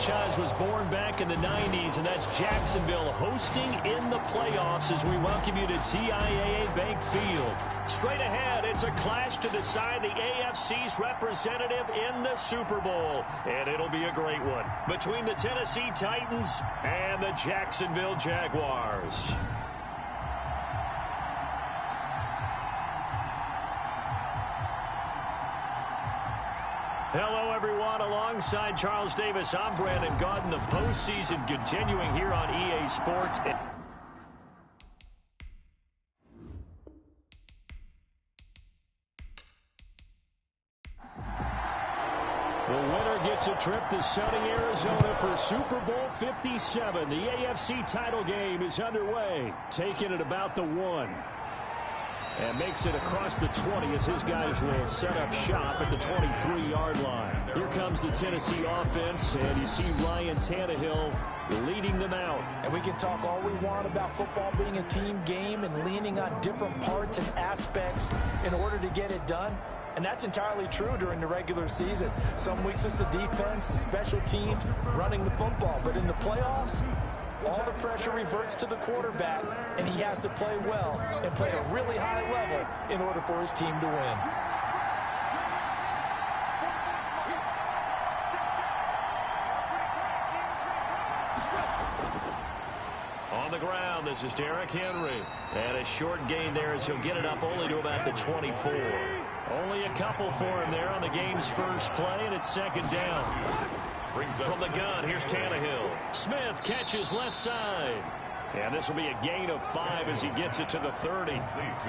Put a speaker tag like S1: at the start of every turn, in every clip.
S1: franchise was born back in the 90s, and that's Jacksonville hosting in the playoffs as we welcome you to TIAA Bank Field. Straight ahead, it's a clash to decide the AFC's representative in the Super Bowl, and it'll be a great one between the Tennessee Titans and the Jacksonville Jaguars. Hello, everyone. Alongside Charles Davis, I'm Brandon Gaudin. The postseason continuing here on EA Sports. The winner gets a trip to sunny Arizona for Super Bowl 57. The AFC title game is underway, taking it about the 1. And makes it across the 20 as his guys will set up shop at the 23-yard line. Here comes the Tennessee offense, and you see Ryan Tannehill leading them out.
S2: And we can talk all we want about football being a team game and leaning on different parts and aspects in order to get it done. And that's entirely true during the regular season. Some weeks it's the defense, special teams, running the football. But in the playoffs, all the pressure reverts to the quarterback, and he has to play well and play at a really high level in order for his team to win.
S1: On the ground, this is Derrick Henry. And a short gain there as he'll get it up only to about the 24. Only a couple for him there on the game's first play, and it's second down. From the gun, here's Tannehill. Smith catches left side. And this will be a gain of 5 as he gets it to the 30.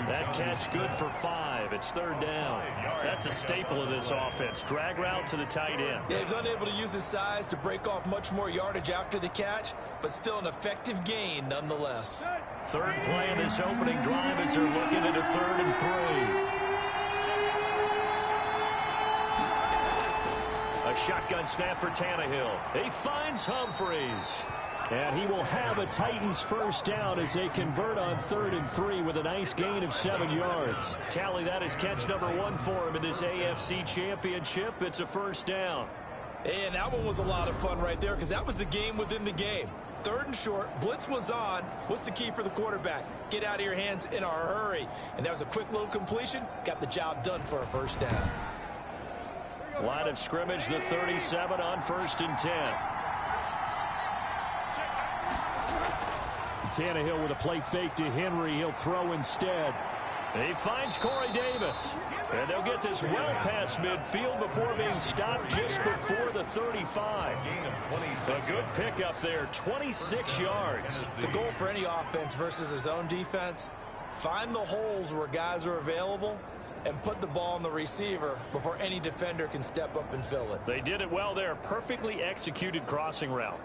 S1: That catch good for 5. It's third down. That's a staple of this offense. Drag route to the tight end.
S2: Yeah, he's unable to use his size to break off much more yardage after the catch, but still an effective gain nonetheless.
S1: Third play in this opening drive as they're looking at a 3rd and 3. A shotgun snap for Tannehill. He finds Humphries. And he will have a Titans first down as they convert on 3rd and 3 with a nice gain of 7 yards. Tally that as catch number 1 for him in this AFC Championship. It's a first down.
S2: And that one was a lot of fun right there because that was the game within the game. 3rd and short, blitz was on. What's the key for the quarterback? Get out of your hands in a hurry. And that was a quick little completion. Got the job done for a first down.
S1: Line of scrimmage, the 37 on 1st and 10. Tannehill with a play fake to Henry. He'll throw instead. He finds Corey Davis. And they'll get this well past midfield before being stopped just before the 35. A good pickup there, 26 yards.
S2: The goal for any offense versus his own defense, find the holes where guys are available and put the ball on the receiver before any defender can step up and fill it.
S1: They did it well there. Perfectly executed crossing route.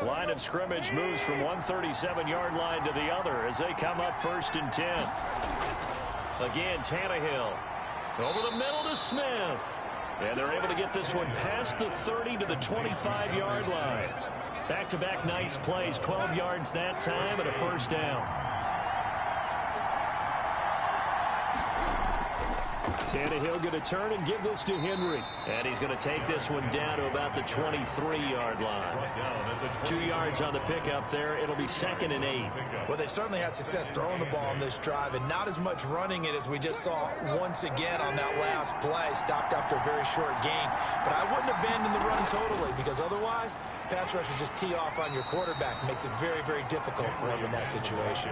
S1: Line of scrimmage moves from one 37-yard line to the other as they come up 1st and 10. Again, Tannehill. Over the middle to Smith. And they're able to get this one past the 30 to the 25-yard line. Back-to-back nice plays, 12 yards that time and a first down. Tannehill going to turn and give this to Henry. And he's going to take this one down to about the 23-yard line. 2 yards on the pickup there. It'll be 2nd and 8.
S2: Well, they certainly had success throwing the ball on this drive and not as much running it as we just saw once again on that last play. Stopped after a very short gain. But I wouldn't abandon the run totally because otherwise, pass rushers just tee off on your quarterback. Makes it very, very difficult for him in that situation.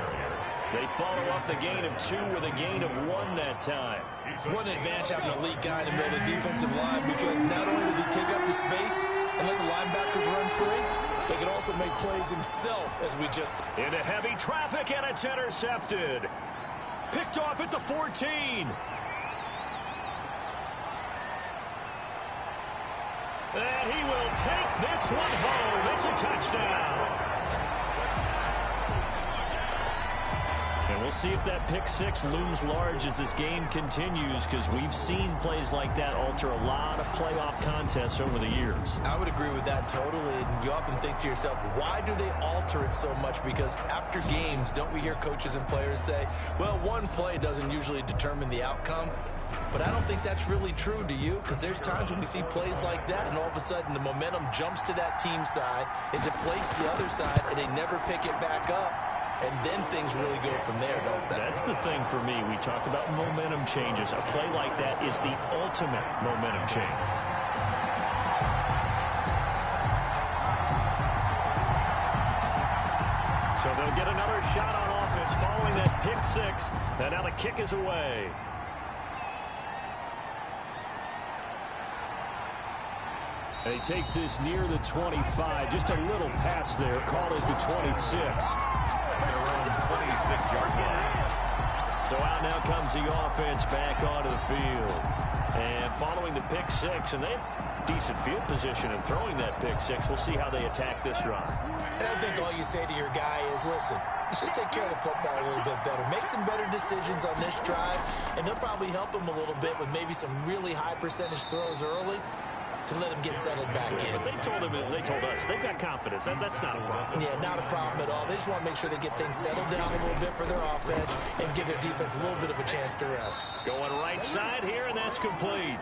S1: They follow up the gain of 2 with a gain of 1 that time.
S2: What an advantage having a elite guy in the middle of the defensive line because not only does he take up the space and let the linebackers run free, but he can also make plays himself, as we just saw.
S1: Into heavy traffic, and it's intercepted. Picked off at the 14. And he will take this one home. It's a touchdown. And we'll see if that pick six looms large as this game continues, because we've seen plays like that alter a lot of playoff contests over the years.
S2: I would agree with that totally. And you often think to yourself, why do they alter it so much? Because after games, don't we hear coaches and players say, well, one play doesn't usually determine the outcome. But I don't think that's really true, do you? Because there's times when we see plays like that, and all of a sudden the momentum jumps to that team side, it deflates the other side, and they never pick it back up. And then things really go from there, don't they?
S1: That's the thing for me. We talk about momentum changes. A play like that is the ultimate momentum change. So they'll get another shot on offense following that pick six. And now the kick is away. And he takes this near the 25. Just a little pass there. Call it the 26.
S3: Around 26-yard line.
S1: So out now comes the offense back onto the field. And following the pick six, and they have decent field position in throwing that pick six. We'll see how they attack this drive.
S2: And I think all you say to your guy is, listen, let's just take care of the football a little bit better. Make some better decisions on this drive, and they'll probably help him a little bit with maybe some really high percentage throws early to let him get settled back in.
S1: But they told us they've got confidence. That's not a problem.
S2: Yeah, not a problem at all. They just want to make sure they get things settled down a little bit for their offense and give their defense a little bit of a chance to rest.
S1: Going right side here, and that's complete.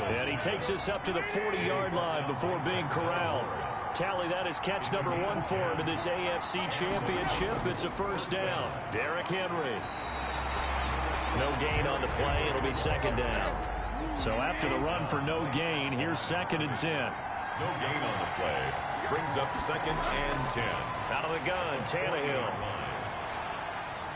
S1: And he takes us up to the 40-yard line before being corralled. Tally, that is catch number one for him in this AFC Championship. It's a first down. Derrick Henry. No gain on the play. It'll be second down. So after the run for no gain, here's 2nd and 10.
S3: No gain on the play. Brings up 2nd and 10.
S1: Out of the gun, Tannehill.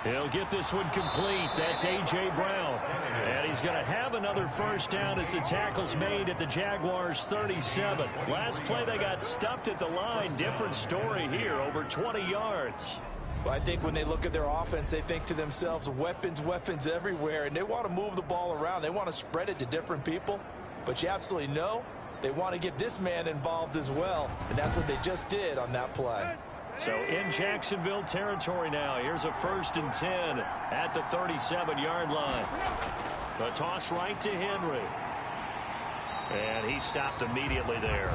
S1: He'll get this one complete. That's A.J. Brown. And he's going to have another first down as the tackle's made at the Jaguars' 37. Last play, they got stuffed at the line. Different story here, over 20 yards.
S2: Well, I think when they look at their offense, they think to themselves, weapons, weapons everywhere, and they want to move the ball around. They want to spread it to different people, but you absolutely know they want to get this man involved as well, and that's what they just did on that play.
S1: So in Jacksonville territory now, here's a 1st and 10 at the 37-yard line. The toss right to Henry. And he stopped immediately there.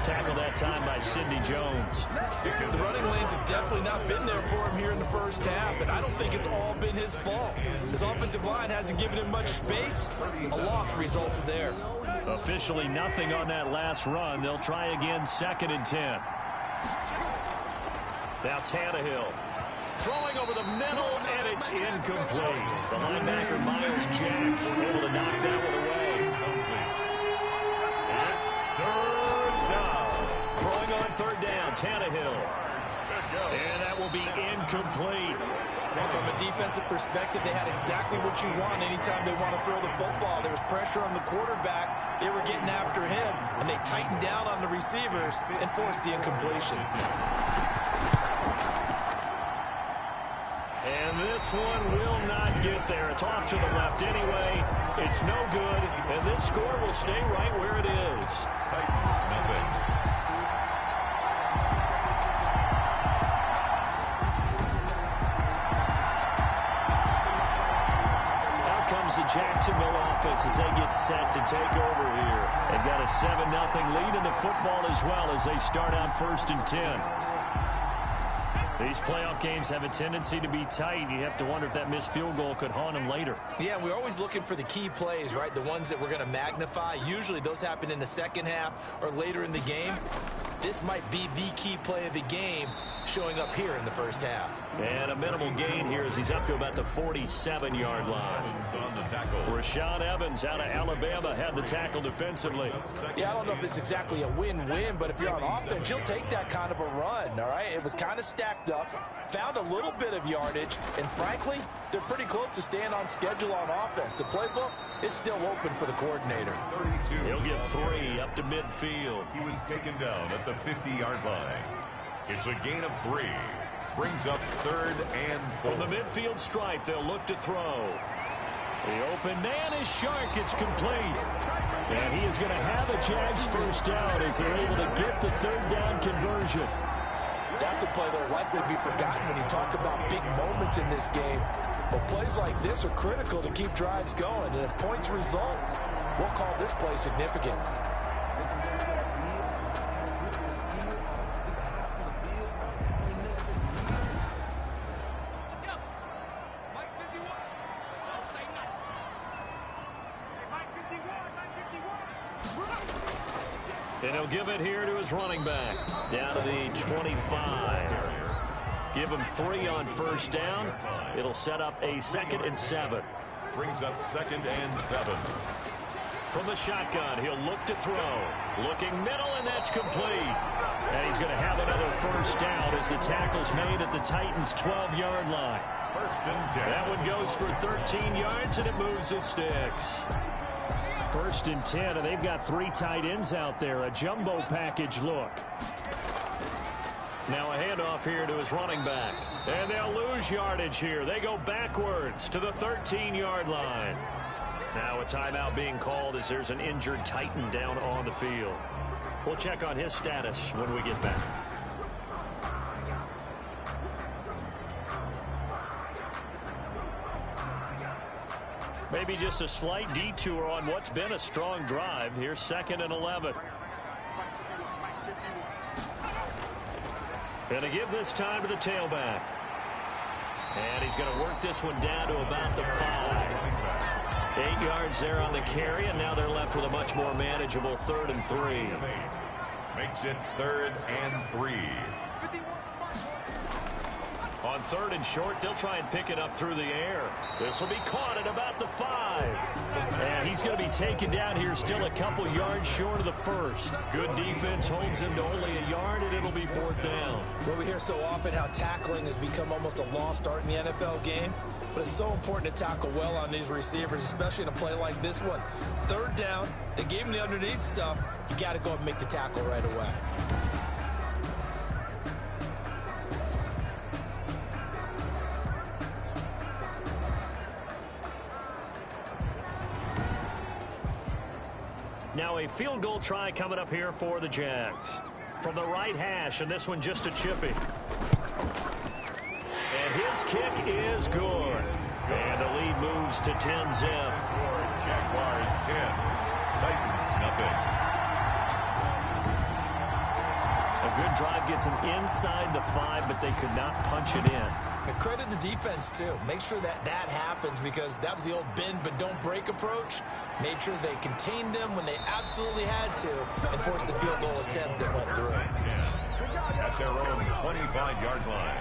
S1: Tackled that time by Sidney Jones.
S2: The running lanes have definitely not been there for him here in the first half, and I don't think it's all been his fault. His offensive line hasn't given him much space. A loss results there.
S1: Officially nothing on that last run. They'll try again, 2nd and 10. Now Tannehill. Throwing over the middle, and it's incomplete. The linebacker, Miles Jack, able to knock that one away. Throwing on 3rd down, Tannehill. And that will be incomplete.
S2: From a defensive perspective, they had exactly what you want anytime they want to throw the football. There was pressure on the quarterback. They were getting after him, and they tightened down on the receivers and forced the incompletion.
S1: And this one will not get there. It's off to the left anyway. It's no good, and this score will stay right where it is.
S3: Titans, nothing.
S1: The Jacksonville offense as they get set to take over here. They've got a 7-0 lead in the football as well as they start out 1st and 10. These playoff games have a tendency to be tight. You have to wonder if that missed field goal could haunt them later.
S2: Yeah, we're always looking for the key plays, right? The ones that we're going to magnify. Usually those happen in the second half or later in the game. This might be the key play of the game showing up here in the first half.
S1: And a minimal gain here as he's up to about the 47-yard line.
S3: On the tackle.
S1: Rashaan Evans out of Alabama had the tackle defensively.
S2: Yeah, I don't know if it's exactly a win-win, but if you're on offense, you'll take that kind of a run, all right? It was kind of stacked up, found a little bit of yardage, and frankly, they're pretty close to staying on schedule on offense. The playbook is still open for the coordinator.
S3: 32.
S1: He'll get 3 up to midfield.
S3: He was taken down at the 50-yard line. It's a gain of 3. Brings up 3rd and 4.
S1: From the midfield stripe, they'll look to throw. The open man is Shark. It's complete. And he is going to have a Jags first down as they're able to get the 3rd down conversion.
S2: That's a play that will likely be forgotten when you talk about big moments in this game. But plays like this are critical to keep drives going. And if points result, we'll call this play significant.
S1: And he'll give it here to his running back. Down to the 25. Give him 3 on first down. It'll set up a 2nd and 7.
S3: Brings up 2nd and 7.
S1: From the shotgun, he'll look to throw. Looking middle, and that's complete. And he's going to have another first down as the tackle's made at the Titans' 12-yard line.
S3: 1st and 10.
S1: That one goes for 13 yards, and it moves the sticks. 1st and 10, and they've got 3 tight ends out there. A jumbo package look. Now a handoff here to his running back. And they'll lose yardage here. They go backwards to the 13-yard line. Now a timeout being called as there's an injured Titan down on the field. We'll check on his status when we get back. Maybe just a slight detour on what's been a strong drive. Here's 2nd and 11. Going to give this time to the tailback. And he's going to work this one down to about the 5. 8 yards there on the carry, and now they're left with a much more manageable 3rd and 3.
S3: Makes it 3rd and 3.
S1: On 3rd and short, they'll try and pick it up through the air. This will be caught at about the 5. And he's going to be taken down here still a couple yards short of the 1st. Good defense holds him to only a yard, and it'll be 4th down.
S2: Well, we hear so often how tackling has become almost a lost art in the NFL game. But it's so important to tackle well on these receivers, especially in a play like this one. 3rd down, they gave him the underneath stuff. You got to go and make the tackle right away.
S1: Now a field goal try coming up here for the Jags. From the right hash, and this one just a chippy. And his kick is good. And the lead moves to 10-zip.
S3: Jaguars 10. Titans nothing.
S1: A good drive gets him inside the 5, but they could not punch it in.
S2: And credit the defense, too. Make sure that happens, because that was the old bend but don't break approach. Made sure they contained them when they absolutely had to and forced the field goal attempt that went through.
S3: At their own 25-yard line.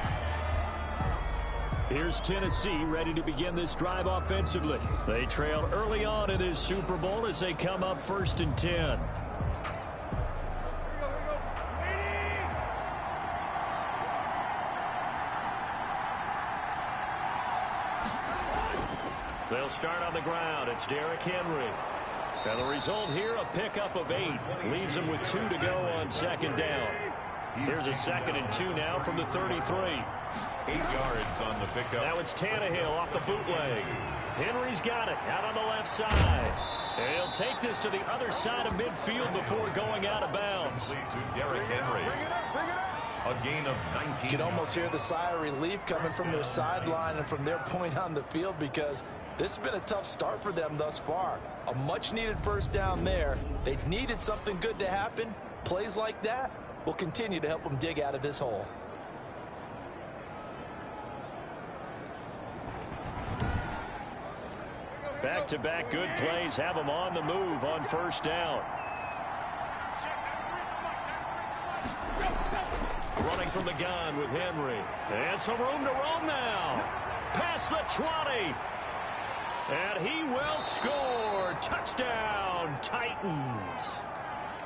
S1: Here's Tennessee ready to begin this drive offensively. They trail early on in this Super Bowl as they come up 1st and 10. They'll start on the ground. It's Derrick Henry. And the result here, a pickup of 8. Leaves him with 2 to go on 2nd down. Here's a 2nd and 2 now from the 33.
S3: 8 yards on the pickup.
S1: Now it's Tannehill off the bootleg. Henry's got it out on the left side. And he'll take this to the other side of midfield before going out of bounds.
S3: To Derrick Henry. A gain of 19.
S2: You can almost hear the sigh of relief coming from their sideline and from their point on the field, because this has been a tough start for them thus far. A much-needed 1st down there. They've needed something good to happen. Plays like that will continue to help them dig out of this hole.
S1: Back-to-back good plays have them on the move on 1st down. Running from the gun with Henry. And some room to roam now. Past the 20. And he will score. Touchdown, Titans.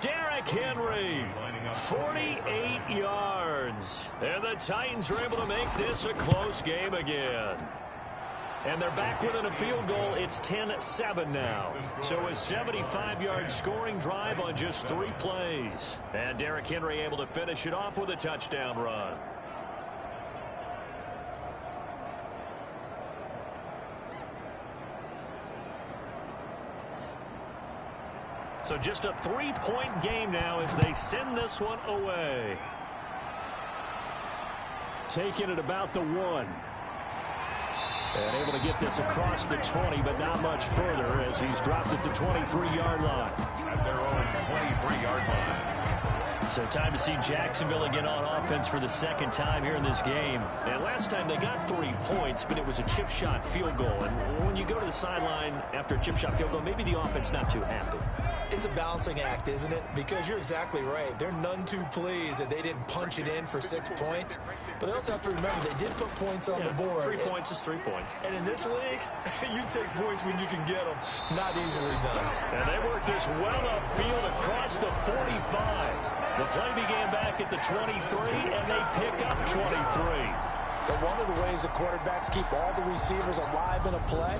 S1: Derrick Henry, 48 yards. And the Titans are able to make this a close game again. And they're back within a field goal. It's 10-7 now. So a 75-yard scoring drive on just 3 plays. And Derrick Henry able to finish it off with a touchdown run. So just a 3-point game now as they send this one away. taken at about the 1. And able to get this across the 20, but not much further as he's dropped at the 23-yard line.
S3: At their own 23-yard line.
S1: So time to see Jacksonville again on offense for the second time here in this game. And last time they got 3 points, but it was a chip shot field goal. And when you go to the sideline after a chip shot field goal, maybe the offense not too happy.
S2: It's a balancing act, isn't it? Because you're exactly right. They're none too pleased that they didn't punch it in for 6 points. But they also have to remember they did put points on the board.
S1: 3 points is 3 points.
S2: And in this league, you take points when you can get them. Not easily done.
S1: And they work this well upfield across the 45. The play began back at the 23, and they pick up 23.
S2: But one of the ways the quarterbacks keep all the receivers alive in a play,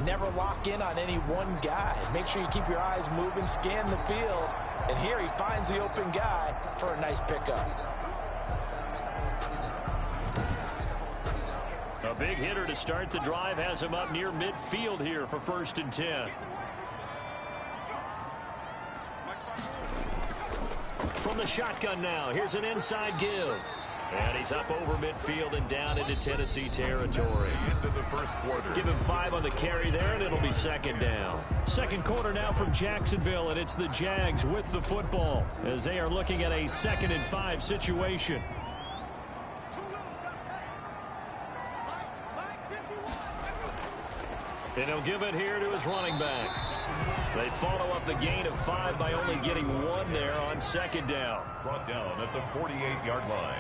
S2: never lock in on any one guy. Make sure you keep your eyes moving, scan the field, and here he finds the open guy for a nice pickup.
S1: A big hitter to start the drive has him up near midfield here for 1st and 10. From the shotgun now, here's an inside give. And he's up over midfield and down into Tennessee territory.
S3: Into the first quarter.
S1: Give him 5 on the carry there, and it'll be 2nd down. Second quarter now from Jacksonville, and it's the Jags with the football as they are looking at a 2nd and 5 situation. And he'll give it here to his running back. They follow up the gain of 5 by only getting 1 there on 2nd down.
S3: Brought down at the 48-yard line.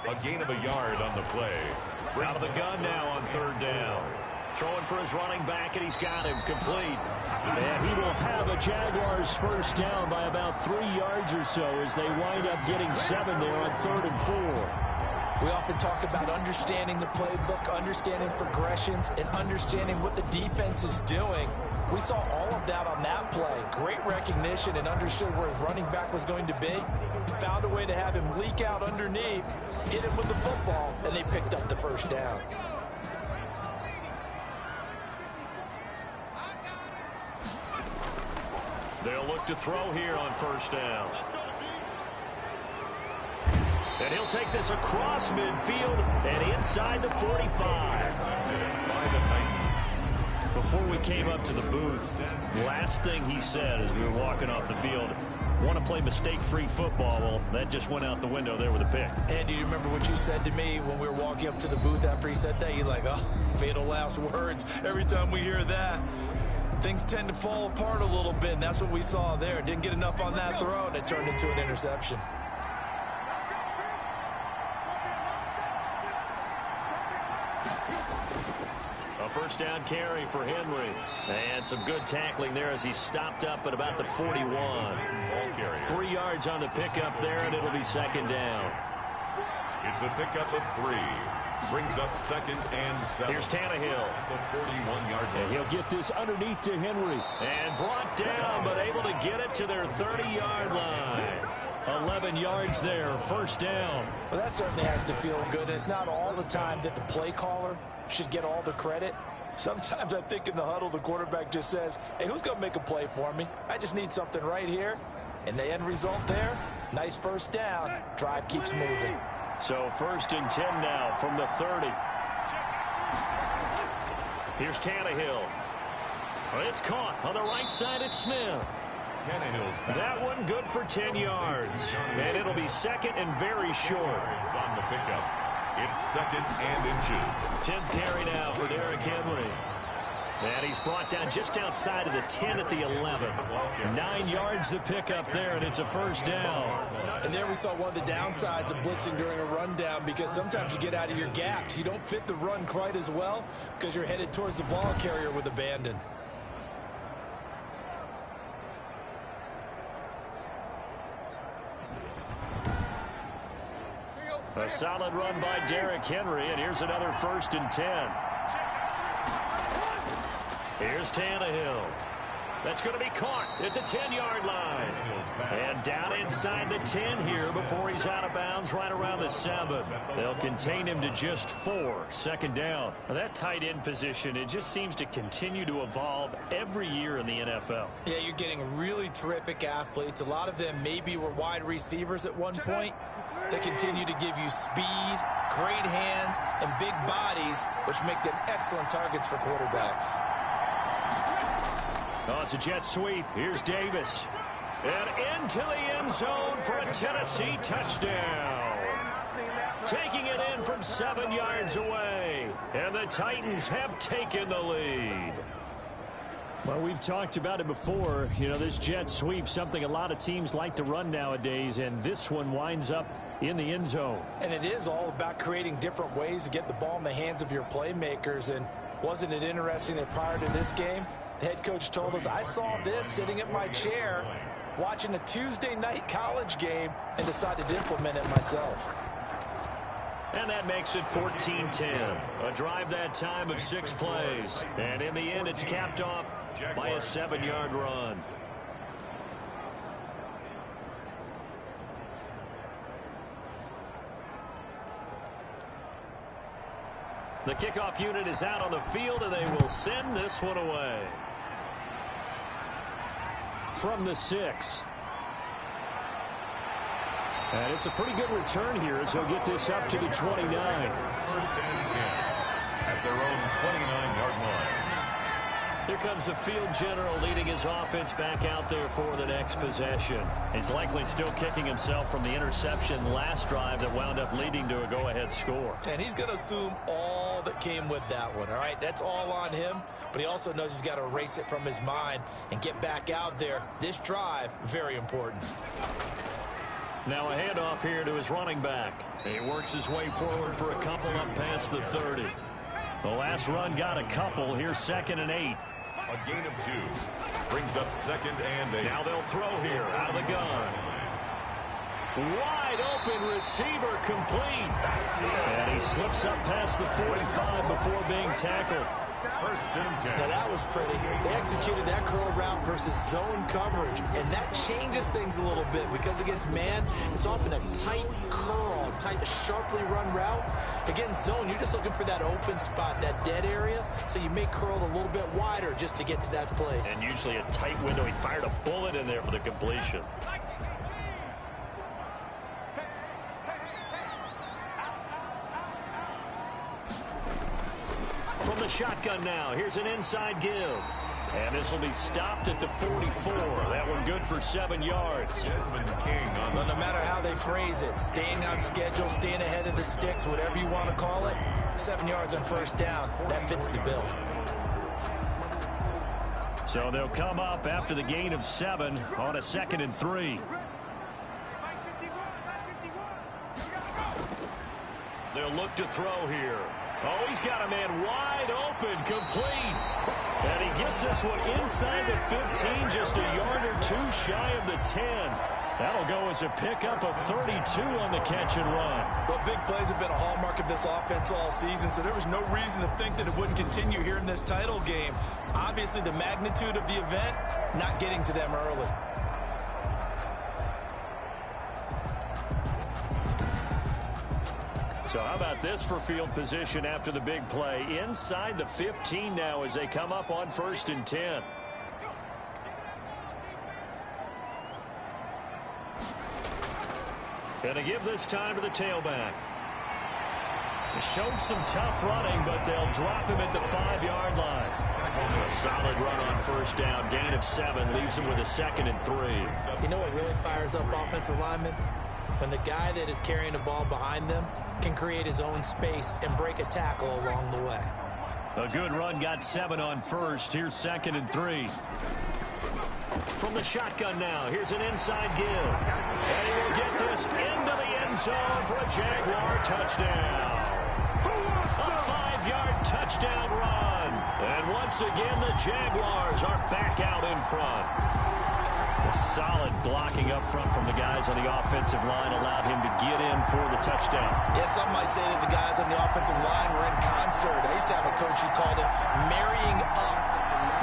S3: A gain of a yard on the play.
S1: Out of the gun now on 3rd down. Throwing for his running back, and he's got him complete. And he will have a Jaguars 1st down by about 3 yards or so as they wind up getting 7 there on 3rd and 4.
S2: We often talk about understanding the playbook, understanding progressions, and understanding what the defense is doing. We saw all of that on that play. Great recognition and understood where his running back was going to be. Found a way to have him leak out underneath, hit him with the football, and they picked up the 1st down.
S1: They'll look to throw here on 1st down. And he'll take this across midfield and inside the 45. Before we came up to the booth, last thing he said as we were walking off the field, want to play mistake-free football. Well, that just went out the window there with a pick.
S2: And do you remember what you said to me when we were walking up to the booth after he said that? You're like, oh, fatal last words. Every time we hear that, things tend to fall apart a little bit, and that's what we saw there. Didn't get enough on that throw, and it turned into an interception.
S1: A 1st down carry for Henry. And some good tackling there as he stopped up at about the 41. 3 yards on the pickup there, and it'll be 2nd down.
S3: It's a pickup of 3. Brings up 2nd and 7.
S1: Here's Tannehill.
S3: At the 41-yard line.
S1: And he'll get this underneath to Henry. And brought down, but able to get it to their 30-yard line. 11 yards there, 1st down.
S2: Well, that certainly has to feel good. It's not all the time that the play caller should get all the credit. Sometimes I think in the huddle, the quarterback just says, hey, who's going to make a play for me? I just need something right here. And the end result there, nice 1st down. Drive keeps moving.
S1: So 1st and 10 now from the 30. Here's Tannehill. It's caught on the right side at Smith. That one good for 10 yards. And it'll be 2nd and very short.
S3: On the pickup. It's 2nd and inches.
S1: 10th carry now for Derrick Henry. And he's brought down just outside of the 10 at the 11. 9 yards the pickup there, and it's a 1st down.
S2: And there we saw one of the downsides of blitzing during a rundown, because sometimes you get out of your gaps. You don't fit the run quite as well because you're headed towards the ball carrier with abandon.
S1: A solid run by Derrick Henry, and here's another 1st and 10. Here's Tannehill. That's going to be caught at the 10-yard line. And down inside the 10 here before he's out of bounds right around the 7. They'll contain him to just 4. 2nd down. Now that tight end position, it just seems to continue to evolve every year in the NFL.
S2: Yeah, you're getting really terrific athletes. A lot of them maybe were wide receivers at one point. They continue to give you speed, great hands, and big bodies, which make them excellent targets for quarterbacks.
S1: Oh, it's a jet sweep. Here's Davis. And into the end zone for a Tennessee touchdown. Taking it in from 7 yards away. And the Titans have taken the lead. Well, we've talked about it before. You know, this jet sweep, something a lot of teams like to run nowadays, and this one winds up in the end zone.
S2: And it is all about creating different ways to get the ball in the hands of your playmakers. And wasn't it interesting that prior to this game, the head coach told us, I saw this sitting in my chair watching a Tuesday night college game and decided to implement it myself.
S1: And that makes it 14-10. A drive that time of 6 plays. And in the end, it's capped off by a 7-yard run. The kickoff unit is out on the field, and they will send this one away. From the 6. And it's a pretty good return here as he'll get this up to the 29.
S3: First and 10 at their own 29-yard line.
S1: Here comes the field general leading his offense back out there for the next possession. He's likely still kicking himself from the interception last drive that wound up leading to a go-ahead score.
S2: And he's going to assume all that came with that one, all right? That's all on him, but he also knows he's got to erase it from his mind and get back out there. This drive, very important.
S1: Now a handoff here to his running back. He works his way forward for a couple up past the 30. The last run got a couple. Here's 2nd and 8.
S3: A gain of 2 brings up 2nd and 8.
S1: Now they'll throw here out of the gun. Wide open receiver complete. And he slips up past the 45 before being tackled.
S3: First and 10.
S2: Now that was pretty. They executed that curl route versus zone coverage, and that changes things a little bit because against man, it's often a tight curl, tight, sharply run route. Against zone, you're just looking for that open spot, that dead area, so you may curl it a little bit wider just to get to that place.
S1: And usually a tight window. He fired a bullet in there for the completion. From the shotgun now, here's an inside give. And this will be stopped at the 44. That one good for 7 yards.
S2: Well, no matter how they phrase it, staying on schedule, staying ahead of the sticks, whatever you want to call it, 7 yards on first down, that fits the bill.
S1: So they'll come up after the gain of 7 on a 2nd and 3. They'll look to throw here. Oh, he's got a man wide open, complete. And he gets this one inside the 15, just a yard or 2 shy of the 10. That'll go as a pickup of 32 on the catch and run.
S2: Well, big plays have been a hallmark of this offense all season, so there was no reason to think that it wouldn't continue here in this title game. Obviously, the magnitude of the event not getting to them early.
S1: So how about this for field position after the big play? Inside the 15 now as they come up on 1st and 10. Gonna give this time to the tailback. He showed some tough running, but they'll drop him at the 5-yard line. A solid run on first down. Gain of 7 leaves him with a 2nd and 3.
S2: You know what really fires up offensive linemen? When the guy that is carrying the ball behind them can create his own space and break a tackle along the way.
S1: A good run got 7 on first. Here's 2nd and 3. From the shotgun now, here's an inside give. And he will get this into the end zone for a Jaguar touchdown. A 5-yard touchdown run. And once again, the Jaguars are back out in front. A solid blocking up front from the guys on the offensive line allowed him to get in for the touchdown.
S2: Yeah, some might say that the guys on the offensive line were in concert. I used to have a coach who called it marrying up,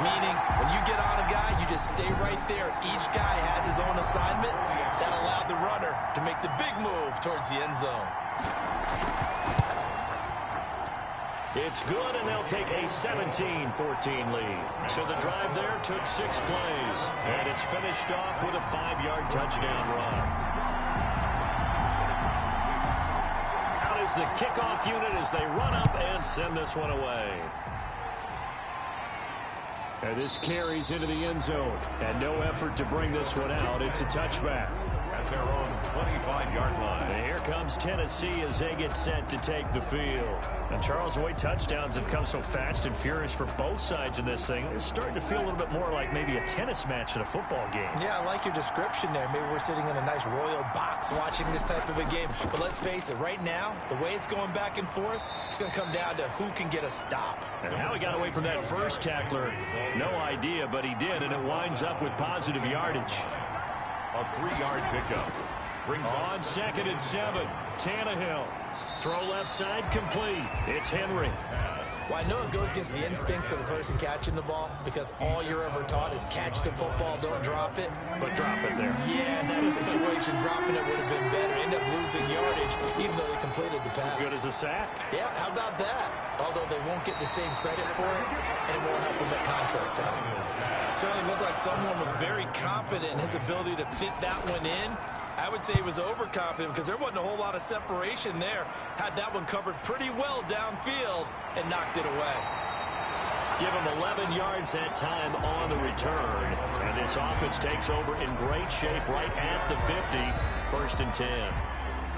S2: meaning when you get on a guy, you just stay right there. Each guy has his own assignment. That allowed the runner to make the big move towards the end zone.
S1: It's good, and they'll take a 17-14 lead. So the drive there took 6 plays, and it's finished off with a 5-yard touchdown run. is the kickoff unit as they run up and send this one away. And this carries into the end zone. And no effort to bring this one out. It's a touchback.
S3: At their own 25-yard line.
S1: And here comes Tennessee as they get set to take the field. And Charles, the way touchdowns have come so fast and furious for both sides in this thing, it's starting to feel a little bit more like maybe a tennis match in a football game.
S2: Yeah, I like your description there. Maybe we're sitting in a nice royal box watching this type of a game. But let's face it, right now, the way it's going back and forth, it's going to come down to who can get a stop.
S1: And how he got away from that first tackler, no idea, but he did, and it winds up with positive yardage.
S3: A 3-yard pickup. Brings
S1: on 2nd and 7. Tannehill. Throw left side complete. It's Henry.
S2: Well, I know it goes against the instincts of the person catching the ball because all you're ever taught is catch the football, don't drop it.
S1: But drop it there.
S2: Yeah, in that situation, dropping it would have been better. End up losing yardage, even though they completed the pass.
S1: As good as a sack.
S2: Yeah, how about that? Although they won't get the same credit for it, and it won't help them at contract time. Certainly looked like someone was very confident in his ability to fit that one in. I would say he was overconfident because there wasn't a whole lot of separation there. Had that one covered pretty well downfield and knocked it away.
S1: Give him 11 yards that time on the return. And this offense takes over in great shape right at the 50. 1st and 10.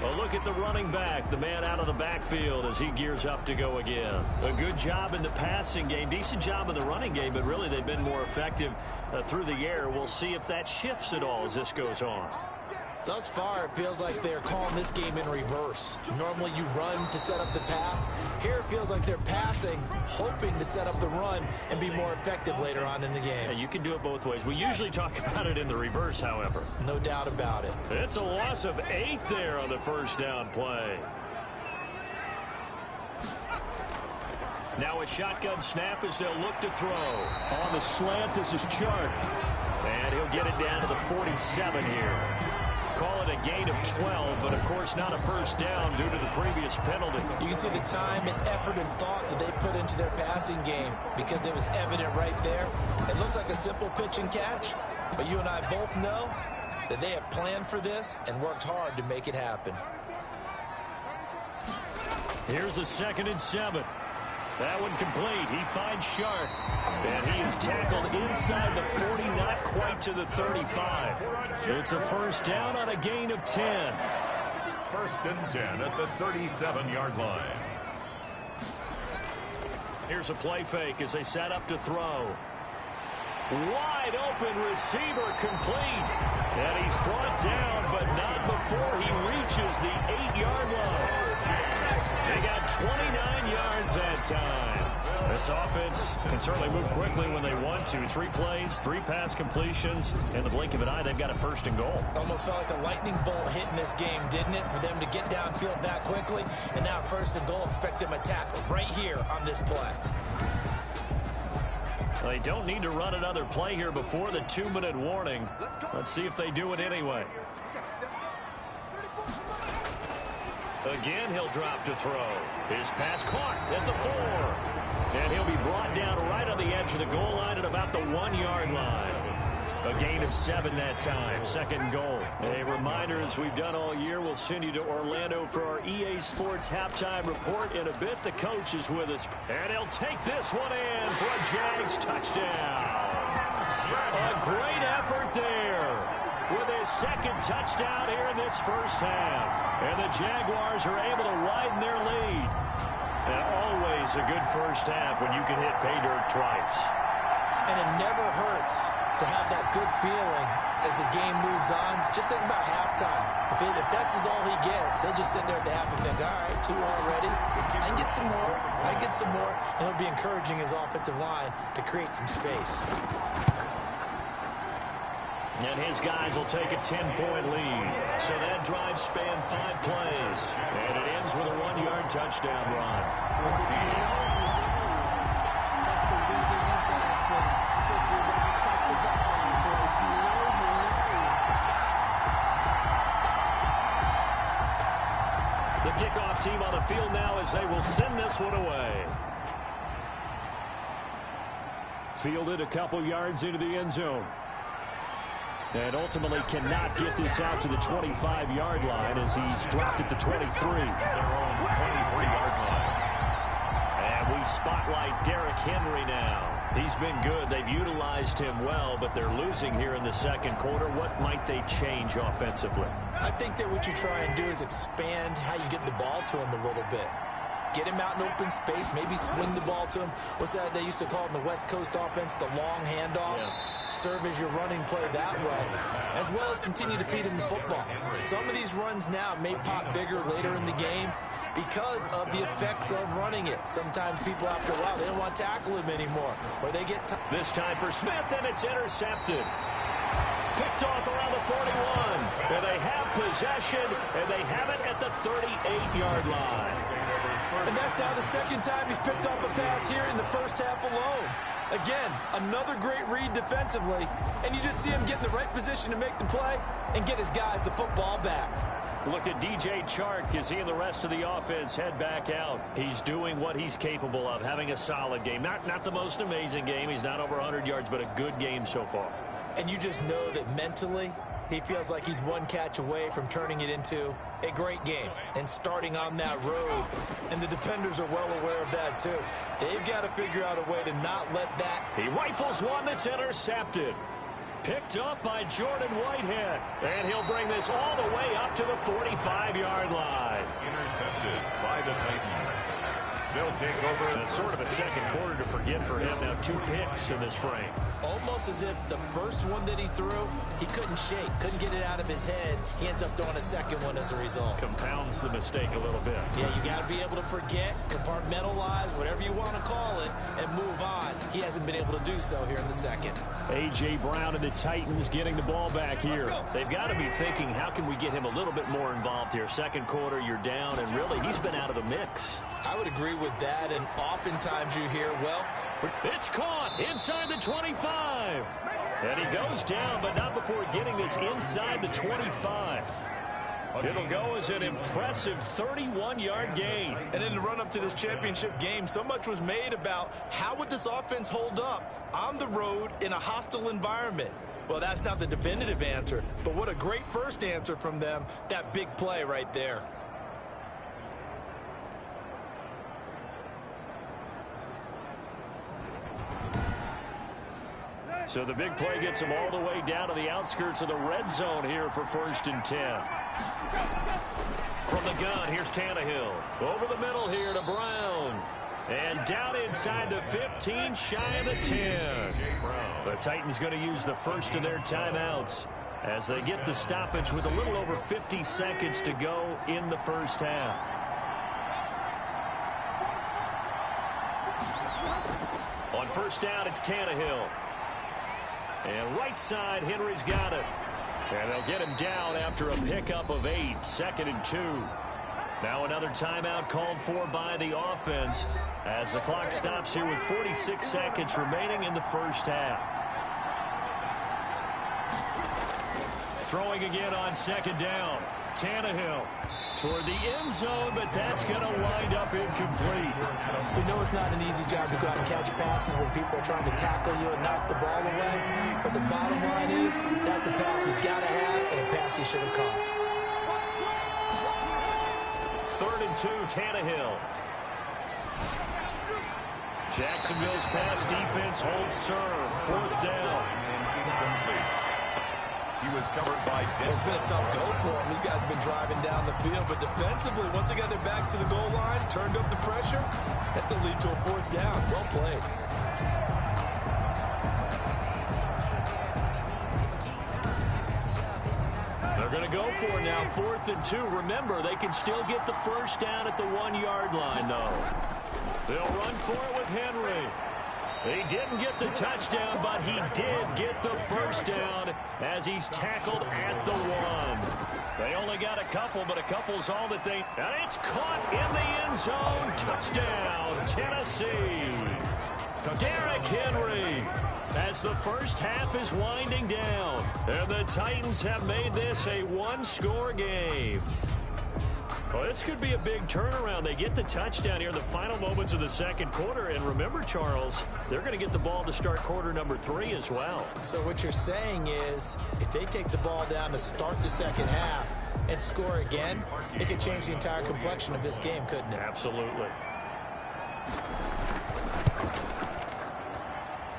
S1: Well, look at the running back, the man out of the backfield as he gears up to go again. A good job in the passing game, decent job in the running game, but really they've been more effective through the air. We'll see if that shifts at all as this goes on.
S2: Thus far, it feels like they're calling this game in reverse. Normally, you run to set up the pass. Here, it feels like they're passing, hoping to set up the run and be more effective later on in the game.
S1: Yeah, you can do it both ways. We usually talk about it in the reverse, however.
S2: No doubt about it.
S1: It's a loss of 8 there on the first down play. Now a shotgun snap as they'll look to throw. On the slant, this is Chark. And he'll get it down to the 47 here. Call it a gain of 12, but of course not a first down due to the previous penalty.
S2: You can see the time and effort and thought that they put into their passing game because it was evident right there. It looks like a simple pitch and catch, but you and I both know that they have planned for this and worked hard to make it happen.
S1: Here's a 2nd and 7. That one complete. He finds Sharp. And he is tackled inside the 40, not quite to the 35. It's a first down on a gain of 10.
S3: 1st and 10 at the 37-yard line.
S1: Here's a play fake as they set up to throw. Wide open receiver complete. And he's brought down, but not before he reaches the 8-yard line. They got 29 yards that time. This offense can certainly move quickly when they want to. 3 plays, 3 pass completions. In the blink of an eye, they've got a 1st and goal.
S2: Almost felt like a lightning bolt hit in this game, didn't it? For them to get downfield that quickly. And now 1st and goal, expect them to tackle right here on this play.
S1: They don't need to run another play here before the 2-minute warning. Let's see if they do it anyway. Again, he'll drop to throw. His pass caught at the 4. And he'll be brought down right on the edge of the goal line at about the 1-yard line. A gain of 7 that time. 2nd goal. A reminder, as we've done all year, we'll send you to Orlando for our EA Sports halftime report. In a bit, the coach is with us. And he'll take this one in for a Jags touchdown. A great effort there with his 2nd touchdown here in this first half. And the Jaguars are able to widen their lead. And always a good first half when you can hit pay dirt twice.
S2: And it never hurts to have that good feeling as the game moves on. Just think about halftime. If that's all he gets, he'll just sit there at the half and think, all right, 2 already. I can get some more. I can get some more. And he'll be encouraging his offensive line to create some space.
S1: And his guys will take a 10-point lead. So that drive spanned 5 plays. And it ends with a 1-yard touchdown run. The kickoff team on the field now as they will send this one away. Fielded a couple yards into the end zone. And ultimately cannot get this out to the 25-yard line as he's dropped at the 23. we spotlight Derrick Henry now. He's been good. They've utilized him well, but they're losing here in the second quarter. What might they change offensively?
S2: I think that what you try and do is expand how you get the ball to him a little bit. Get him out in open space, maybe swing the ball to him. What's that they used to call in the West Coast offense, the long handoff? Yeah. Serve as your running play that way, as well as continue to feed him the football. Some of these runs now may pop bigger later in the game because of the effects of running it. Sometimes people, after a while, they don't want to tackle him anymore, or they get
S1: this time for Smith, and it's intercepted. Picked off around the 41, and they have possession, and they have it at the 38-yard line.
S2: And that's now the second time he's picked off a pass here in the first half alone. Again, another great read defensively, and you just see him get in the right position to make the play and get his guys the football back.
S1: Look at DJ Chark as he and the rest of the offense head back out. He's doing what he's capable of, having a solid game. Not the most amazing game. He's not over 100 yards, but a good game so far.
S2: And you just know that mentally, he feels like he's one catch away from turning it into a great game and starting on that road. And the defenders are well aware of that, too. They've got to figure out a way to not let that.
S1: He rifles one that's intercepted. Picked up by Jordan Whitehead. And he'll bring this all the way up to the 45-yard line.
S3: Intercepted by the Titans. They'll take over.
S1: That's sort of a second quarter to forget for him. Now 2 picks in this frame.
S2: Almost as if the first one that he threw, he couldn't shake, couldn't get it out of his head. He ends up throwing a second one as a result.
S1: Compounds the mistake a little bit.
S2: Yeah, you got to be able to forget, compartmentalize, whatever you want to call it, and move on. He hasn't been able to do so here in the second.
S1: A.J. Brown and the Titans getting the ball back here. They've got to be thinking, how can we get him a little bit more involved here? Second quarter, you're down, and really, he's been out of the mix.
S2: I would agree with that, and oftentimes you hear, well,
S1: it's caught inside the 25. And he goes down, but not before getting this inside the 25. It'll go as an impressive 31-yard gain.
S2: And in the run-up to this championship game, so much was made about how would this offense hold up on the road in a hostile environment. Well, that's not the definitive answer, but what a great first answer from them, that big play right there.
S1: So the big play gets him all the way down to the outskirts of the red zone here for 1st and 10. From the gun, here's Tannehill. Over the middle here to Brown. And down inside the 15, shy of the 10. The Titans going to use the first of their timeouts as they get the stoppage with a little over 50 seconds to go in the first half. On first down, it's Tannehill. And right side, Henry's got it. And they'll get him down after a pickup of 8, 2nd and 2. Now another timeout called for by the offense as the clock stops here with 46 seconds remaining in the first half. Throwing again on 2nd down. Tannehill toward the end zone, but that's going to wind up incomplete.
S2: We know it's not an easy job to go out and catch passes when people are trying to tackle you and knock the ball away. But the bottom line is, that's a pass he's got to have and a pass he should have caught.
S1: 3rd and 2, Tannehill. Jacksonville's pass defense holds serve. 4th down.
S3: He was covered by Denver.
S2: It's been a tough go for him. These guys have been driving down the field, but defensively, once they got their backs to the goal line, turned up the pressure, that's going to lead to a 4th down. Well played.
S1: They're going to go for it now, 4th and 2. Remember, they can still get the first down at the 1-yard line, though. They'll run for it with Henry. He didn't get the touchdown, but he did get the first down as he's tackled at the 1. They only got a couple, but a couple's all that they... And it's caught in the end zone. Touchdown, Tennessee. Derrick Henry as the first half is winding down. And the Titans have made this a 1-score game. Well, this could be a big turnaround. They get the touchdown here in the final moments of the second quarter. And remember, Charles, they're going to get the ball to start quarter number 3 as well.
S2: So what you're saying is, if they take the ball down to start the second half and score again, it could change the entire complexion of this game, couldn't it?
S1: Absolutely.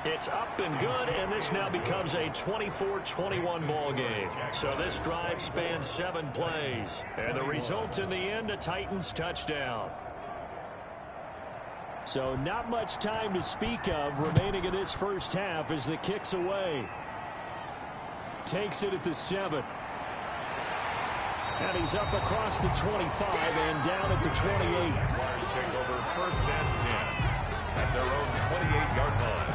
S1: It's up and good, and this now becomes a 24-21 ball game. So this drive spans 7 plays, and the result in the end, a Titans touchdown. So not much time to speak of remaining in this first half as the kick's away. Takes it at the 7. And he's up across the 25 and down at the 28.
S3: Jaguars take over 1st and 10 at their own 28-yard line.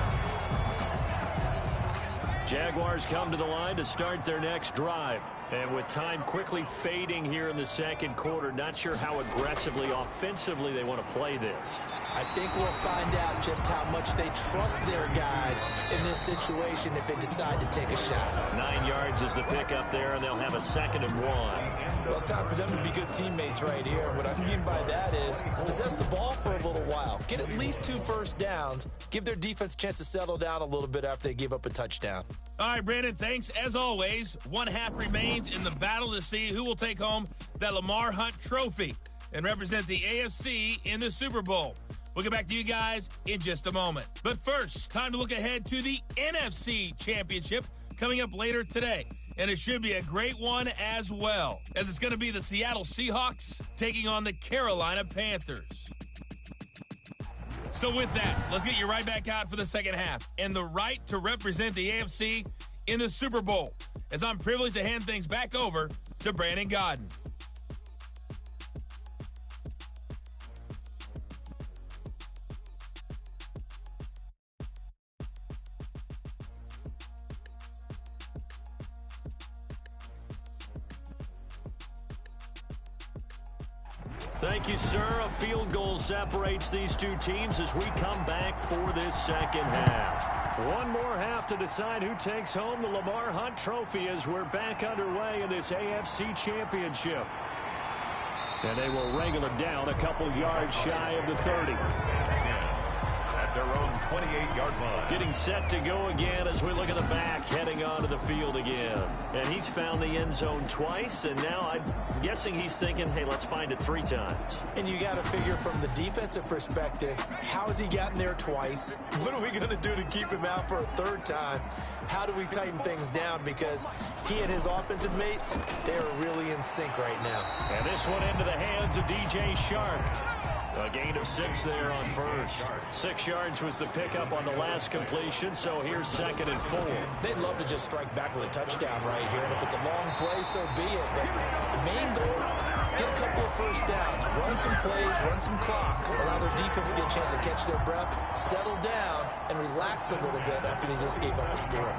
S1: Jaguars come to the line to start their next drive. And with time quickly fading here in the second quarter, not sure how aggressively, offensively they want to play this.
S2: I think we'll find out just how much they trust their guys in this situation if they decide to take a shot.
S1: 9 yards is the pickup there, and they'll have a 2nd and 1.
S2: Well, it's time for them to be good teammates right here. What I mean by that is possess the ball for a little while. Get at least 2 first downs. Give their defense a chance to settle down a little bit after they give up a touchdown.
S4: All right, Brandon, thanks. As always, 1 half remains in the battle to see who will take home that Lamar Hunt trophy and represent the AFC in the Super Bowl. We'll get back to you guys in just a moment. But first, time to look ahead to the NFC Championship coming up later today. And it should be a great one as well, as it's going to be the Seattle Seahawks taking on the Carolina Panthers. So with that, let's get you right back out for the second half and the right to represent the AFC in the Super Bowl, as I'm privileged to hand things back over to Brandon Godden.
S1: Thank you, sir. A field goal separates these two teams as we come back for this second half. One more half to decide who takes home the Lamar Hunt trophy as we're back underway in this AFC Championship. And they will wrangle it down a couple yards shy of the 30.
S3: At their own 28-yard line.
S1: Getting set to go again as we look at the back, heading onto the field again. And he's found the end zone twice, and now I'm guessing he's thinking, hey, let's find it 3 times.
S2: And you got to figure from the defensive perspective, how has he gotten there twice? What are we going to do to keep him out for a 3rd time? How do we tighten things down? Because he and his offensive mates, they are really in sync right now.
S1: And this one into the hands of DJ Shark. A gain of 6 there on first. 6 yards was the pickup on the last completion, so here's 2nd and 4.
S2: They'd love to just strike back with a touchdown right here, and if it's a long play, so be it. But the main goal, get a couple of first downs, run some plays, run some clock, allow their defense to get a chance to catch their breath, settle down, and relax a little bit after they just gave up a score.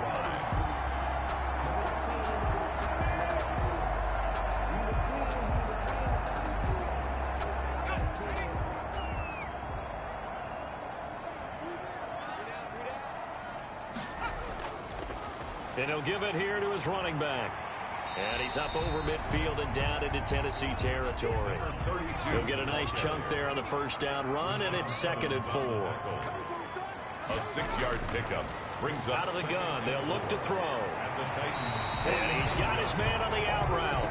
S1: And he'll give it here to his running back. And he's up over midfield and down into Tennessee territory. He'll get a nice chunk there on the first down run, and it's 2nd and 4.
S3: A 6-yard pickup brings up
S1: out of the gun. They'll look to throw.
S3: And the Titans.
S1: And he's got his man on the out route.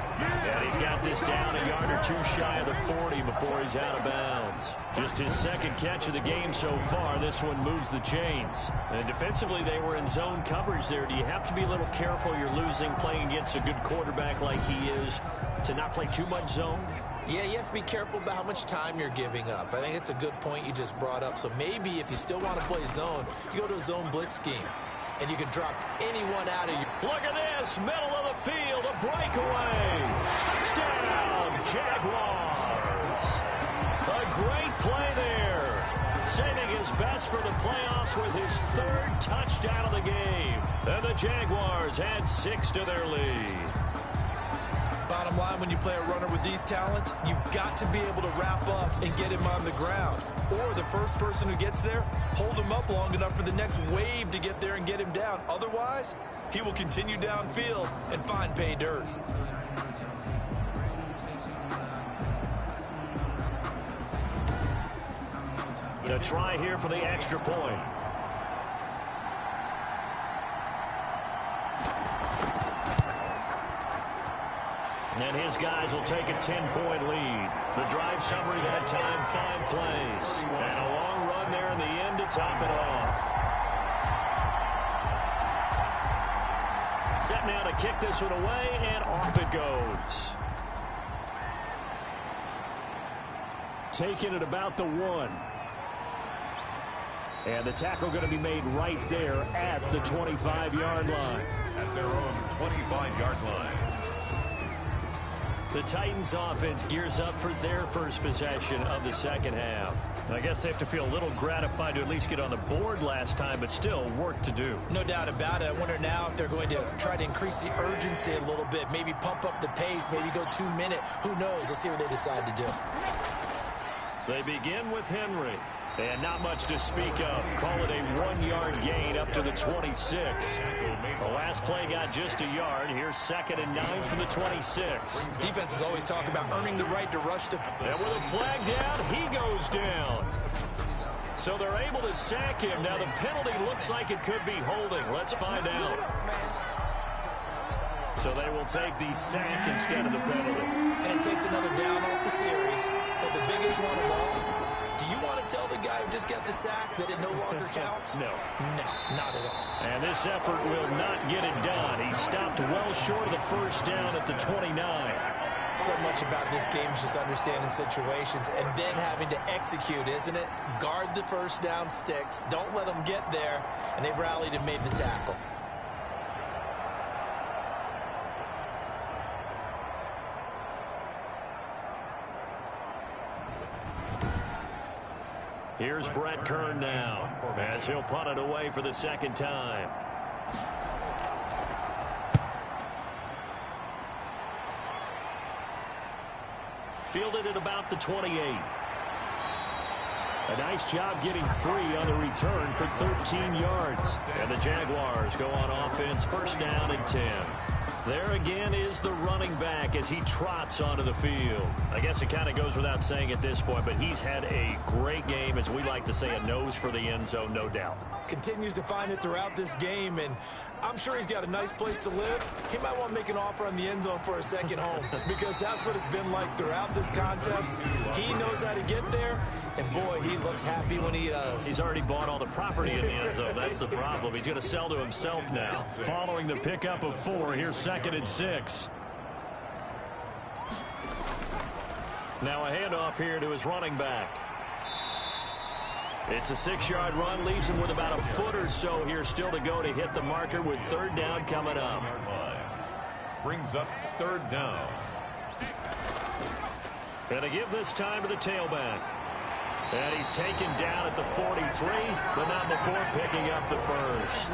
S1: And he's got this down a yard or 2 shy of the 40 before he's out of bounds. Just his 2nd catch of the game so far. This one moves the chains. And defensively, they were in zone coverage there. Do you have to be a little careful? You're losing playing against a good quarterback like he is to not play too much zone?
S2: Yeah, you have to be careful about how much time you're giving up. I think it's a good point you just brought up. So maybe if you still want to play zone, you go to a zone blitz scheme. And you can drop anyone out of your...
S1: Look at this, middle of the field, a breakaway. Touchdown, Jaguars. A great play there. Saving his best for the playoffs with his 3rd touchdown of the game. And the Jaguars add 6 to their lead.
S2: Bottom line, when you play a runner with these talents, you've got to be able to wrap up and get him on the ground. Or the first person who gets there, hold him up long enough for the next wave to get there and get him down. Otherwise, he will continue downfield and find pay dirt.
S1: A try here for the extra point. And his guys will take a 10-point lead. The drive summary that time, 5 plays. And a long run there in the end to top it off. Set now to kick this one away, and off it goes. Taking it about the 1. And the tackle going to be made right there at the 25-yard line.
S3: At their own 25-yard line.
S1: The Titans offense gears up for their first possession of the second half. I guess they have to feel a little gratified to at least get on the board last time, but still work to do.
S2: No doubt about it. I wonder now if they're going to try to increase the urgency a little bit, maybe pump up the pace, maybe go 2-minute. Who knows? Let's see what they decide to do.
S1: They begin with Henry. And not much to speak of. Call it a 1-yard gain up to the 26. The last play got just a yard. Here's 2nd and 9 from the 26.
S2: Defenses always talk about earning the right to rush the...
S1: And with a flag down, he goes down. So they're able to sack him. Now the penalty looks like it could be holding. Let's find out. So they will take the sack instead of the penalty.
S2: And it takes another down off the series. But the biggest one of all... Do you want to tell the guy who just got the sack that it no longer counts?
S1: No.
S2: No, not at all.
S1: And this effort will not get it done. He stopped well short of the first down at the 29.
S2: So much about this game is just understanding situations and then having to execute, isn't it? Guard the first down sticks. Don't let them get there. And they rallied and made the tackle.
S1: Here's Brett Kern now as he'll punt it away for the second time. Fielded at about the 28. A nice job getting free on the return for 13 yards. And the Jaguars go on offense, first down and 10. There again is the running back as he trots onto the field. I guess it kind of goes without saying at this point, but he's had a great game, as we like to say, a nose for the end zone, no doubt.
S2: Continues to find it throughout this game, and I'm sure he's got a nice place to live. He might want to make an offer on the end zone for a second home because that's what it's been like throughout this contest. He knows how to get there, and boy, he looks happy when he does.
S1: He's already bought all the property in the end zone. That's the problem. He's going to sell to himself now. Following the pickup of 4, here's 2nd and 6. Now a handoff here to his running back. It's a 6-yard run, leaves him with about a foot or so here still to go to hit the marker with 3rd down coming up.
S3: Brings up 3rd down.
S1: And to give this time to the tailback. And he's taken down at the 43, but not before picking up the first.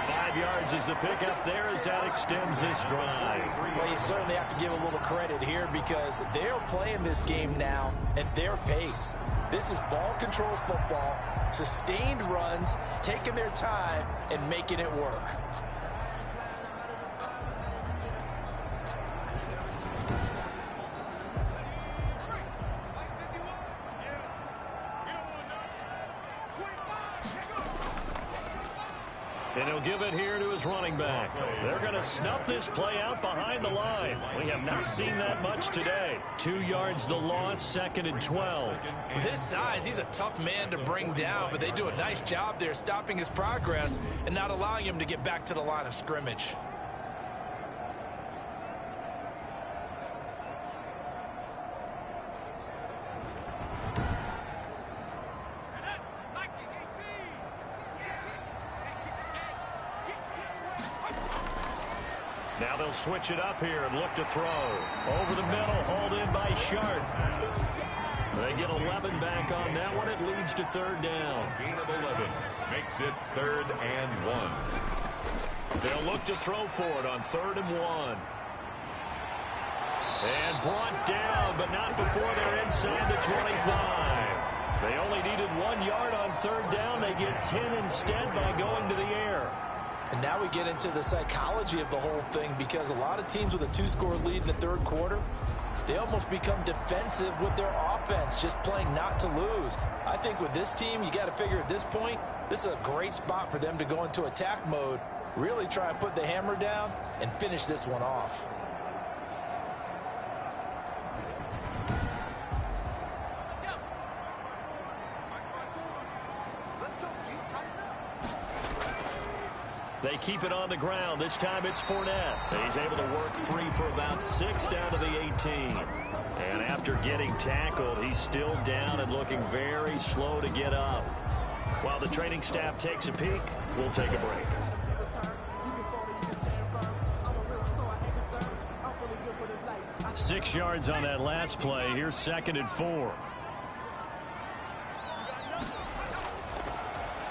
S1: 5 yards is the pickup there as that extends this drive.
S2: Well, you certainly have to give a little credit here because they're playing this game now at their pace. This is ball control football, sustained runs, taking their time, and making it work.
S1: And he'll give it here to his running back. They're going to snuff this play out behind the line. We have not seen that much today. 2 yards the loss, 2nd and 12.
S2: With his size, he's a tough man to bring down, but they do a nice job there stopping his progress and not allowing him to get back to the line of scrimmage.
S1: Now they'll switch it up here and look to throw. Over the middle, hauled in by Sharp. They get 11 back on that one. It leads to 3rd down.
S3: Gain of 11 makes it 3rd and 1.
S1: They'll look to throw for it on 3rd and 1. And brought down, but not before they're inside the 25. They only needed 1 yard on 3rd down. They get 10 instead by going to the air.
S2: And now we get into the psychology of the whole thing because a lot of teams with a 2-score lead in the 3rd quarter, they almost become defensive with their offense, just playing not to lose. I think with this team, you got to figure at this point, this is a great spot for them to go into attack mode, really try and put the hammer down and finish this one off.
S1: They keep it on the ground. This time it's Fournette. He's able to work free for about 6 down to the 18. And after getting tackled, he's still down and looking very slow to get up. While the training staff takes a peek, we'll take a break. Six yards on that last play. Here's 2nd and 4.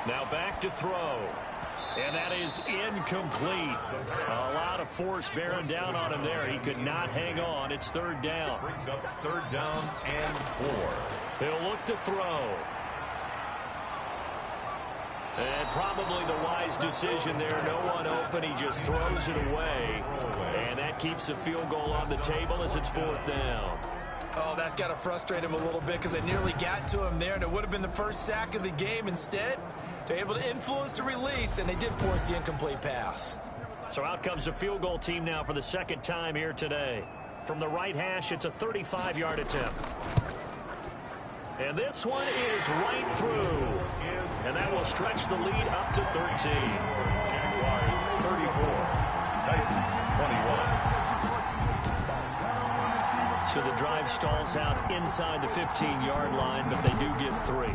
S1: Now back to throw. And that is incomplete. A lot of force bearing down on him there. He could not hang on. It's 3rd down.
S3: Brings up 3rd down and 4.
S1: He'll look to throw. And probably the wise decision there. No one open. He just throws it away. And that keeps the field goal on the table as it's 4th down.
S2: Oh, that's got to frustrate him a little bit because they nearly got to him there, and it would have been the first sack of the game. Instead, they're able to influence the release, and they did force the incomplete pass.
S1: So out comes the field goal team now for the 2nd time here today. From the right hash, it's a 35-yard attempt. And this one is right through. And that will stretch the lead up to 13.
S3: Jaguars 34. Titans 21.
S1: So the drive stalls out inside the 15-yard line, but they do get 3.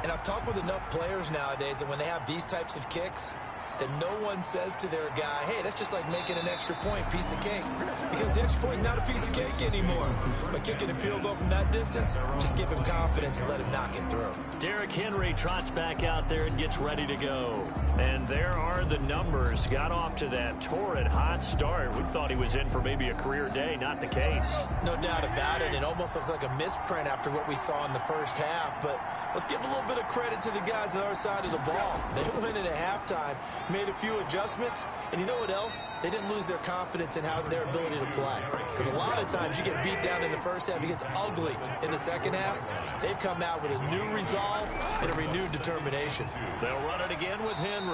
S2: And I've talked with enough players nowadays that when they have these types of kicks, that no one says to their guy, hey, that's just like making an extra point, piece of cake. Because the extra point is not a piece of cake anymore. But kicking a field goal from that distance, just give him confidence and let him knock it through.
S1: Derrick Henry trots back out there and gets ready to go. And there are the numbers. Got off to that torrid hot start. We thought he was in for maybe a career day. Not the case.
S2: No doubt about it. It almost looks like a misprint after what we saw in the first half. But let's give a little bit of credit to the guys on our side of the ball. They went in at halftime, made a few adjustments, and you know what else? They didn't lose their confidence in how their ability to play. Because a lot of times you get beat down in the first half, it gets ugly in the second half. They've come out with a new resolve and a renewed determination.
S1: They'll run it again with Henry.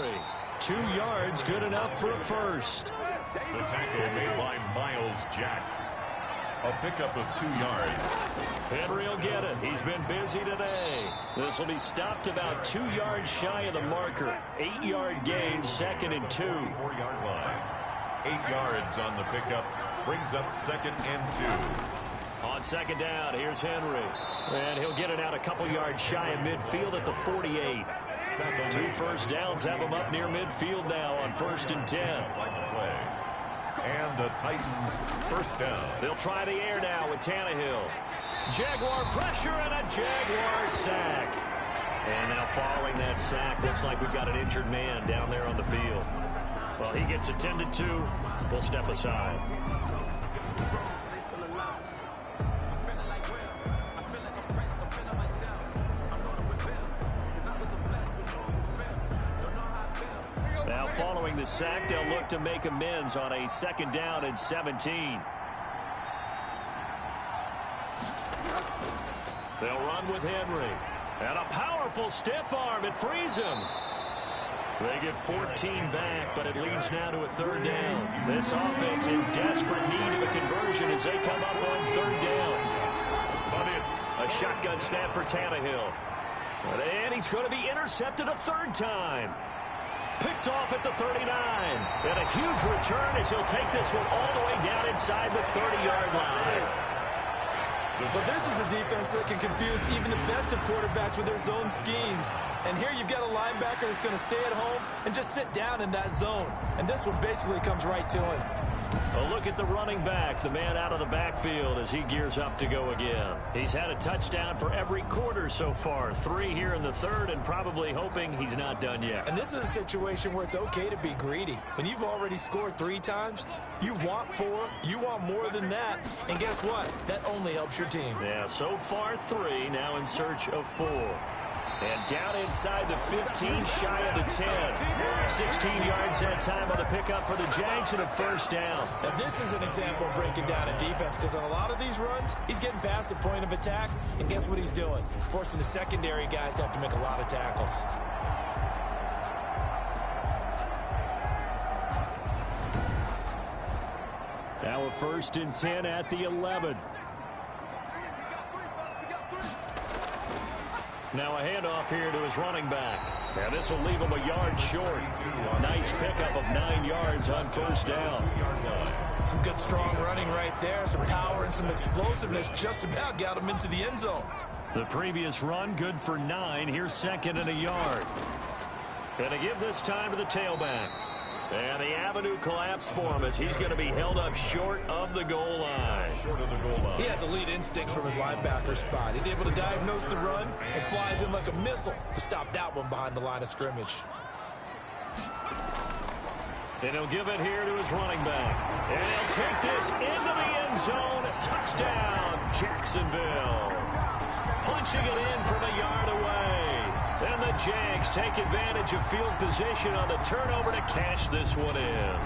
S1: 2 yards, good enough for a first.
S3: The tackle made by Miles Jack. A pickup of 2 yards.
S1: Henry will get it. He's been busy today. This will be stopped about 2 yards shy of the marker. 8-yard gain, 2nd and 2.
S3: 4-yard line. 8 yards on the pickup. Brings up 2nd and 2.
S1: On 2nd down, here's Henry. And he'll get it out a couple yards shy of midfield at the 48. 2 first downs have him up near midfield now on 1st and 10.
S3: And the Titans first down.
S1: They'll try the air now with Tannehill. Jaguar pressure and a Jaguar sack. And now following that sack, looks like we've got an injured man down there on the field. Well, he gets attended to. We'll step aside. Now following the sack, they'll look to make amends on a 2nd down and 17. They'll run with Henry. And a powerful stiff arm. It frees him. They get 14 back, but it leads now to a 3rd down. This offense in desperate need of a conversion as they come up on 3rd down. But it's a shotgun snap for Tannehill. And he's going to be intercepted a 3rd time. Picked off at the 39. And a huge return as he'll take this one all the way down inside the 30-yard line.
S2: But this is a defense that can confuse even the best of quarterbacks with their zone schemes. And here you've got a linebacker that's going to stay at home and just sit down in that zone. And this one basically comes right to him.
S1: A look at the running back, the man out of the backfield as he gears up to go again. He's had a touchdown for every quarter so far. 3 here in the 3rd and probably hoping he's not done yet.
S2: And this is a situation where it's okay to be greedy. When you've already scored 3 times, you want 4, you want more than that. And guess what? That only helps your team.
S1: Yeah, so far 3, now in search of 4. And down inside the 15, shy of the 10. 16 yards that time on the pickup for the Jags and a 1st down.
S2: Now this is an example of breaking down a defense because on a lot of these runs, he's getting past the point of attack. And guess what he's doing? Forcing the secondary guys to have to make a lot of tackles.
S1: Now a 1st and 10 at the 11. Now a handoff here to his running back. And this will leave him a yard short. Nice pickup of 9 yards on first down.
S2: Some good, strong running right there. Some power and some explosiveness just about got him into the end zone.
S1: The previous run, good for 9. Here's 2nd and a yard. And to give this time to the tailback. And the avenue collapsed for him as he's going to be held up short of the goal line.
S2: He has elite instincts from his linebacker spot. He's able to diagnose the run and flies in like a missile to stop that one behind the line of scrimmage.
S1: And he'll give it here to his running back. And he'll take this into the end zone. Touchdown, Jacksonville. Punching it in from a yard away. And the Jags take advantage of field position on the turnover to cash this one in.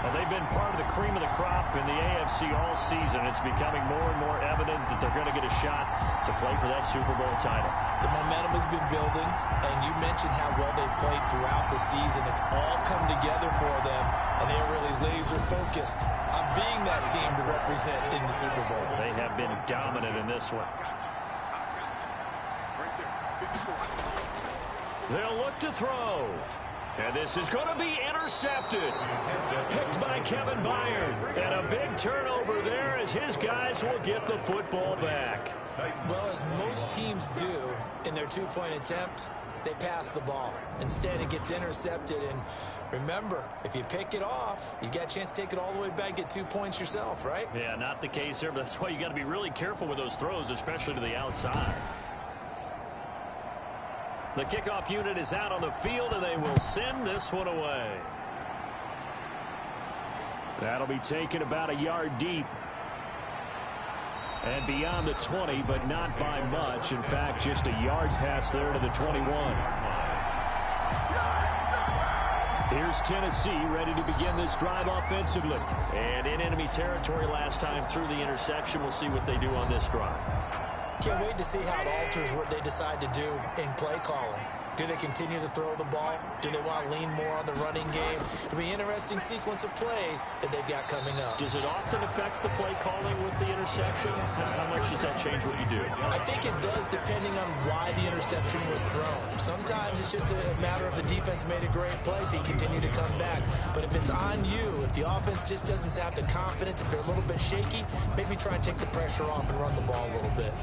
S1: Well, they've been part of the cream of the crop in the AFC all season. It's becoming more and more evident that they're going to get a shot to play for that Super Bowl title.
S2: The momentum has been building, and you mentioned how well they've played throughout the season. It's all come together for them, and they're really laser-focused on being that team to represent in the Super Bowl.
S1: They have been dominant in this one. They'll look to throw. And this is going to be intercepted. Picked by Kevin Byard. And a big turnover there as his guys will get the football back.
S2: Well, as most teams do in their two-point attempt, they pass the ball. Instead, it gets intercepted. And remember, if you pick it off, you got a chance to take it all the way back, get 2 points yourself, right?
S1: Yeah, not the case there, but that's why you got to be really careful with those throws, especially to the outside. The kickoff unit is out on the field, and they will send this one away. That'll be taken about a yard deep. And beyond the 20, but not by much. In fact, just a yard pass there to the 21. Here's Tennessee ready to begin this drive offensively. And in enemy territory last time through the interception. We'll see what they do on this drive.
S2: Can't wait to see how it alters what they decide to do in play calling. Do they continue to throw the ball? Do they want to lean more on the running game? It'll be an interesting sequence of plays that they've got coming up.
S1: Does it often affect the play calling with the interception? How much does that change what you do?
S2: I think it does depending on why the interception was thrown. Sometimes it's just a matter of the defense made a great play, so you continue to come back. But if it's on you, if the offense just doesn't have the confidence, if they're a little bit shaky, maybe try and take the pressure off and run the ball a little bit.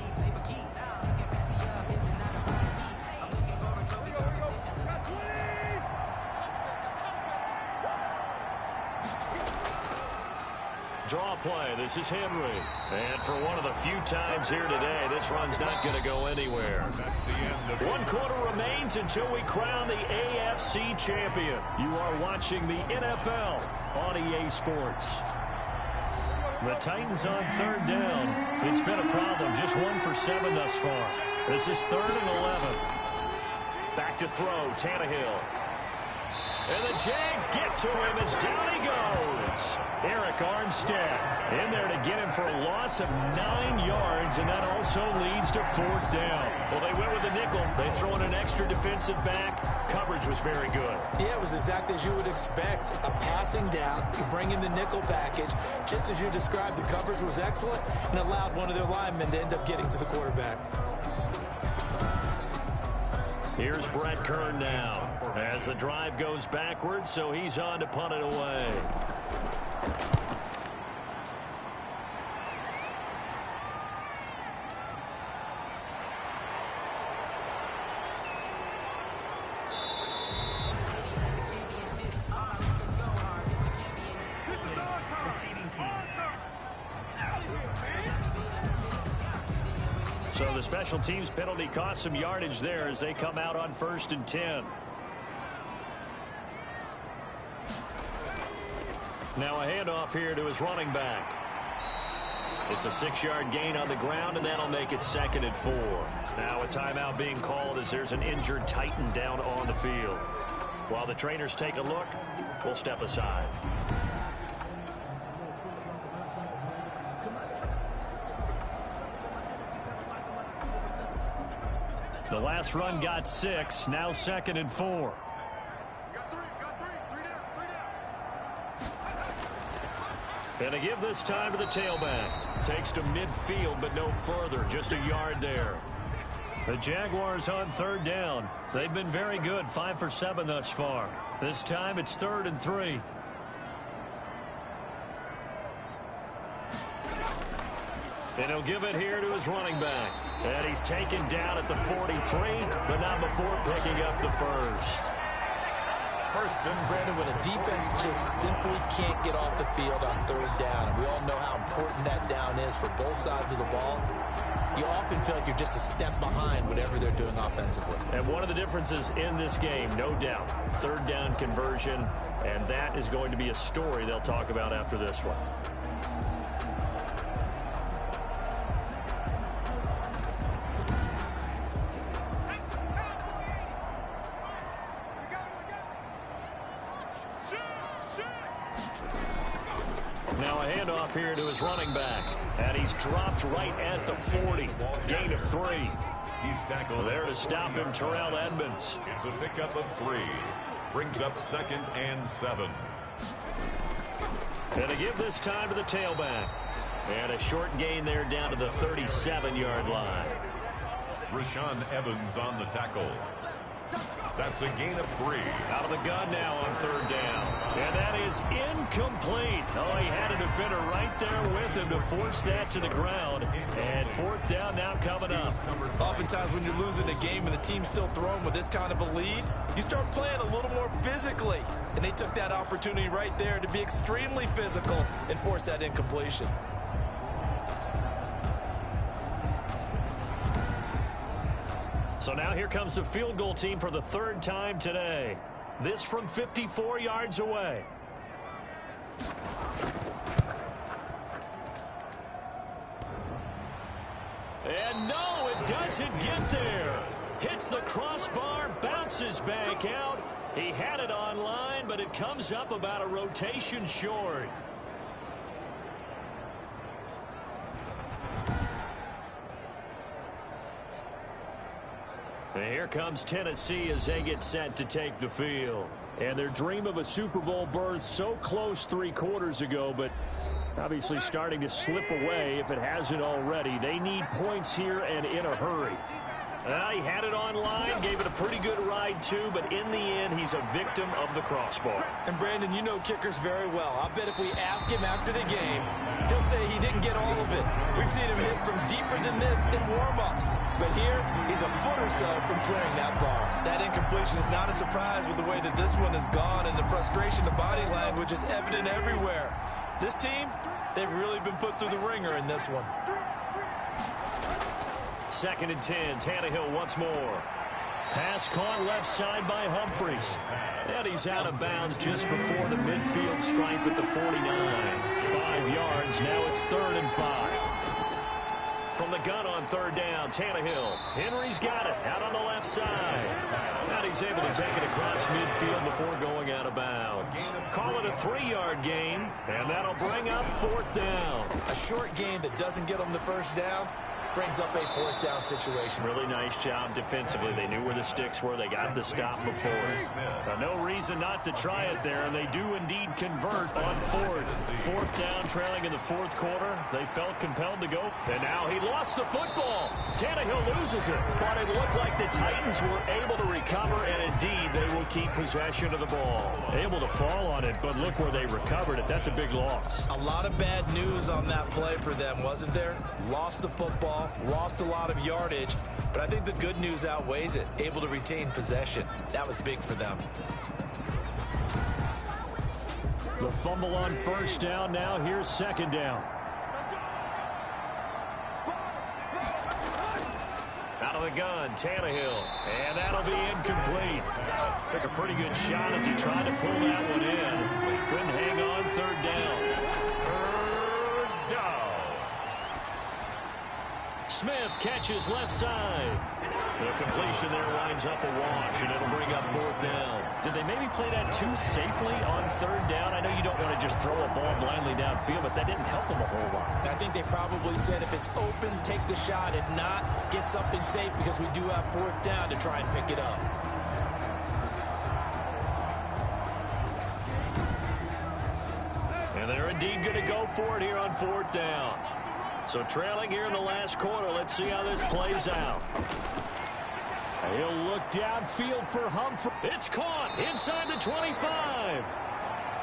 S1: Draw play. This is Henry. And for one of the few times here today, this run's not going to go anywhere. 1 quarter remains until we crown the AFC champion. You are watching the NFL on EA Sports. The Titans on 3rd down. It's been a problem. Just 1 for 7 thus far. This is 3rd and 11. Back to throw. Tannehill. And the Jags get to him as down he goes. Eric Armstead in there to get him for a loss of 9 yards, and that also leads to 4th down. Well, they went with the nickel. They throw in an extra defensive back. Coverage was very good.
S2: Yeah, it was exactly as you would expect. A passing down. You bring in the nickel package. Just as you described, the coverage was excellent and allowed one of their linemen to end up getting to the quarterback.
S1: Here's Brett Kern now as the drive goes backwards, so he's on to punt it away. So the special teams penalty cost some yardage there as they come out on 1st and 10. Now a handoff here to his running back. It's a 6-yard gain on the ground, and that'll make it 2nd and 4. Now a timeout being called as there's an injured Titan down on the field. While the trainers take a look, we'll step aside. The last run got 6, now 2nd and 4. And to give this time to the tailback. Takes to midfield, but no further. Just a yard there. The Jaguars on third down. They've been very good, 5 for 7 thus far. This time it's 3rd and 3. And he'll give it here to his running back. And he's taken down at the 43, but not before picking up the first.
S2: First, Brandon, when a defense just simply can't get off the field on third down, and we all know how important that down is for both sides of the ball, you often feel like you're just a step behind whatever they're doing offensively.
S1: And one of the differences in this game, no doubt, third down conversion, and that is going to be a story they'll talk about after this one. Now a handoff here to his running back. And he's dropped right at the 40. Gain of 3.
S3: He's tackled
S1: there to stop him, Terrell Edmonds.
S3: It's a pickup of 3. Brings up 2nd and 7.
S1: And to give this time to the tailback. And a short gain there down to the 37-yard line.
S3: Rashaan Evans on the tackle. That's a gain of 3.
S1: Out of the gun now on third down. And that is incomplete. Oh, he had a defender right there with him to force that to the ground. And 4th down now coming up.
S2: Oftentimes when you're losing a game and the team's still throwing with this kind of a lead, you start playing a little more physically. And they took that opportunity right there to be extremely physical and force that incompletion.
S1: So now here comes the field goal team for the 3rd time today. This from 54 yards away. And no, it doesn't get there. Hits the crossbar, bounces back out. He had it on line, but it comes up about a rotation short. And here comes Tennessee as they get set to take the field. And their dream of a Super Bowl berth so close 3 quarters ago, but obviously starting to slip away if it hasn't already. They need points here and in a hurry. He had it on line, gave it a pretty good ride too, but in the end, he's a victim of the crossbar.
S2: And Brandon, you know kickers very well. I bet if we ask him after the game, he'll say he didn't get all of it. We've seen him hit from deeper than this in warm-ups. But here, he's a foot or so from clearing that bar. That incompletion is not a surprise with the way that this one has gone, and the frustration, the body language is evident everywhere. This team, they've really been put through the ringer in this one.
S1: 2nd and 10, Tannehill once more. Pass caught left side by Humphries. And he's out of bounds just before the midfield stripe at the 49. 5 yards, now it's 3rd and 5. From the gun on third down, Tannehill. Henry's got it, out on the left side. And he's able to take it across midfield before going out of bounds. Call it a 3-yard gain, and that'll bring up 4th down.
S2: A short gain that doesn't get them the first down brings up a 4th down situation.
S1: Really nice job defensively. They knew where the sticks were. They got the stop before. No reason not to try it there, and they do indeed convert on 4th. 4th down, trailing in the 4th quarter. They felt compelled to go, and now he lost the football. Tannehill loses it, but it looked like the Titans were able to recover, and indeed they will keep possession of the ball. Able to fall on it, but look where they recovered it. That's a big loss.
S2: A lot of bad news on that play for them, wasn't there? Lost the football, lost a lot of yardage, but I think the good news outweighs it. Able to retain possession. That was big for them.
S1: The fumble on 1st down. Now here's 2nd down. Out of the gun, Tannehill. And that'll be incomplete. Took a pretty good shot as he tried to pull that one in. Couldn't hang on 3rd down.
S3: 3rd down.
S1: Smith catches left side. The completion there winds up a wash, and it'll bring up 4th down. Did they maybe play that too safely on 3rd down? I know you don't want to just throw a ball blindly downfield, but that didn't help them a whole lot.
S2: I think they probably said if it's open, take the shot. If not, get something safe because we do have 4th down to try and pick it up.
S1: And they're indeed going to go for it here on 4th down. So trailing here in the last quarter, let's see how this plays out. He'll look downfield for Humphrey. It's caught inside the 25.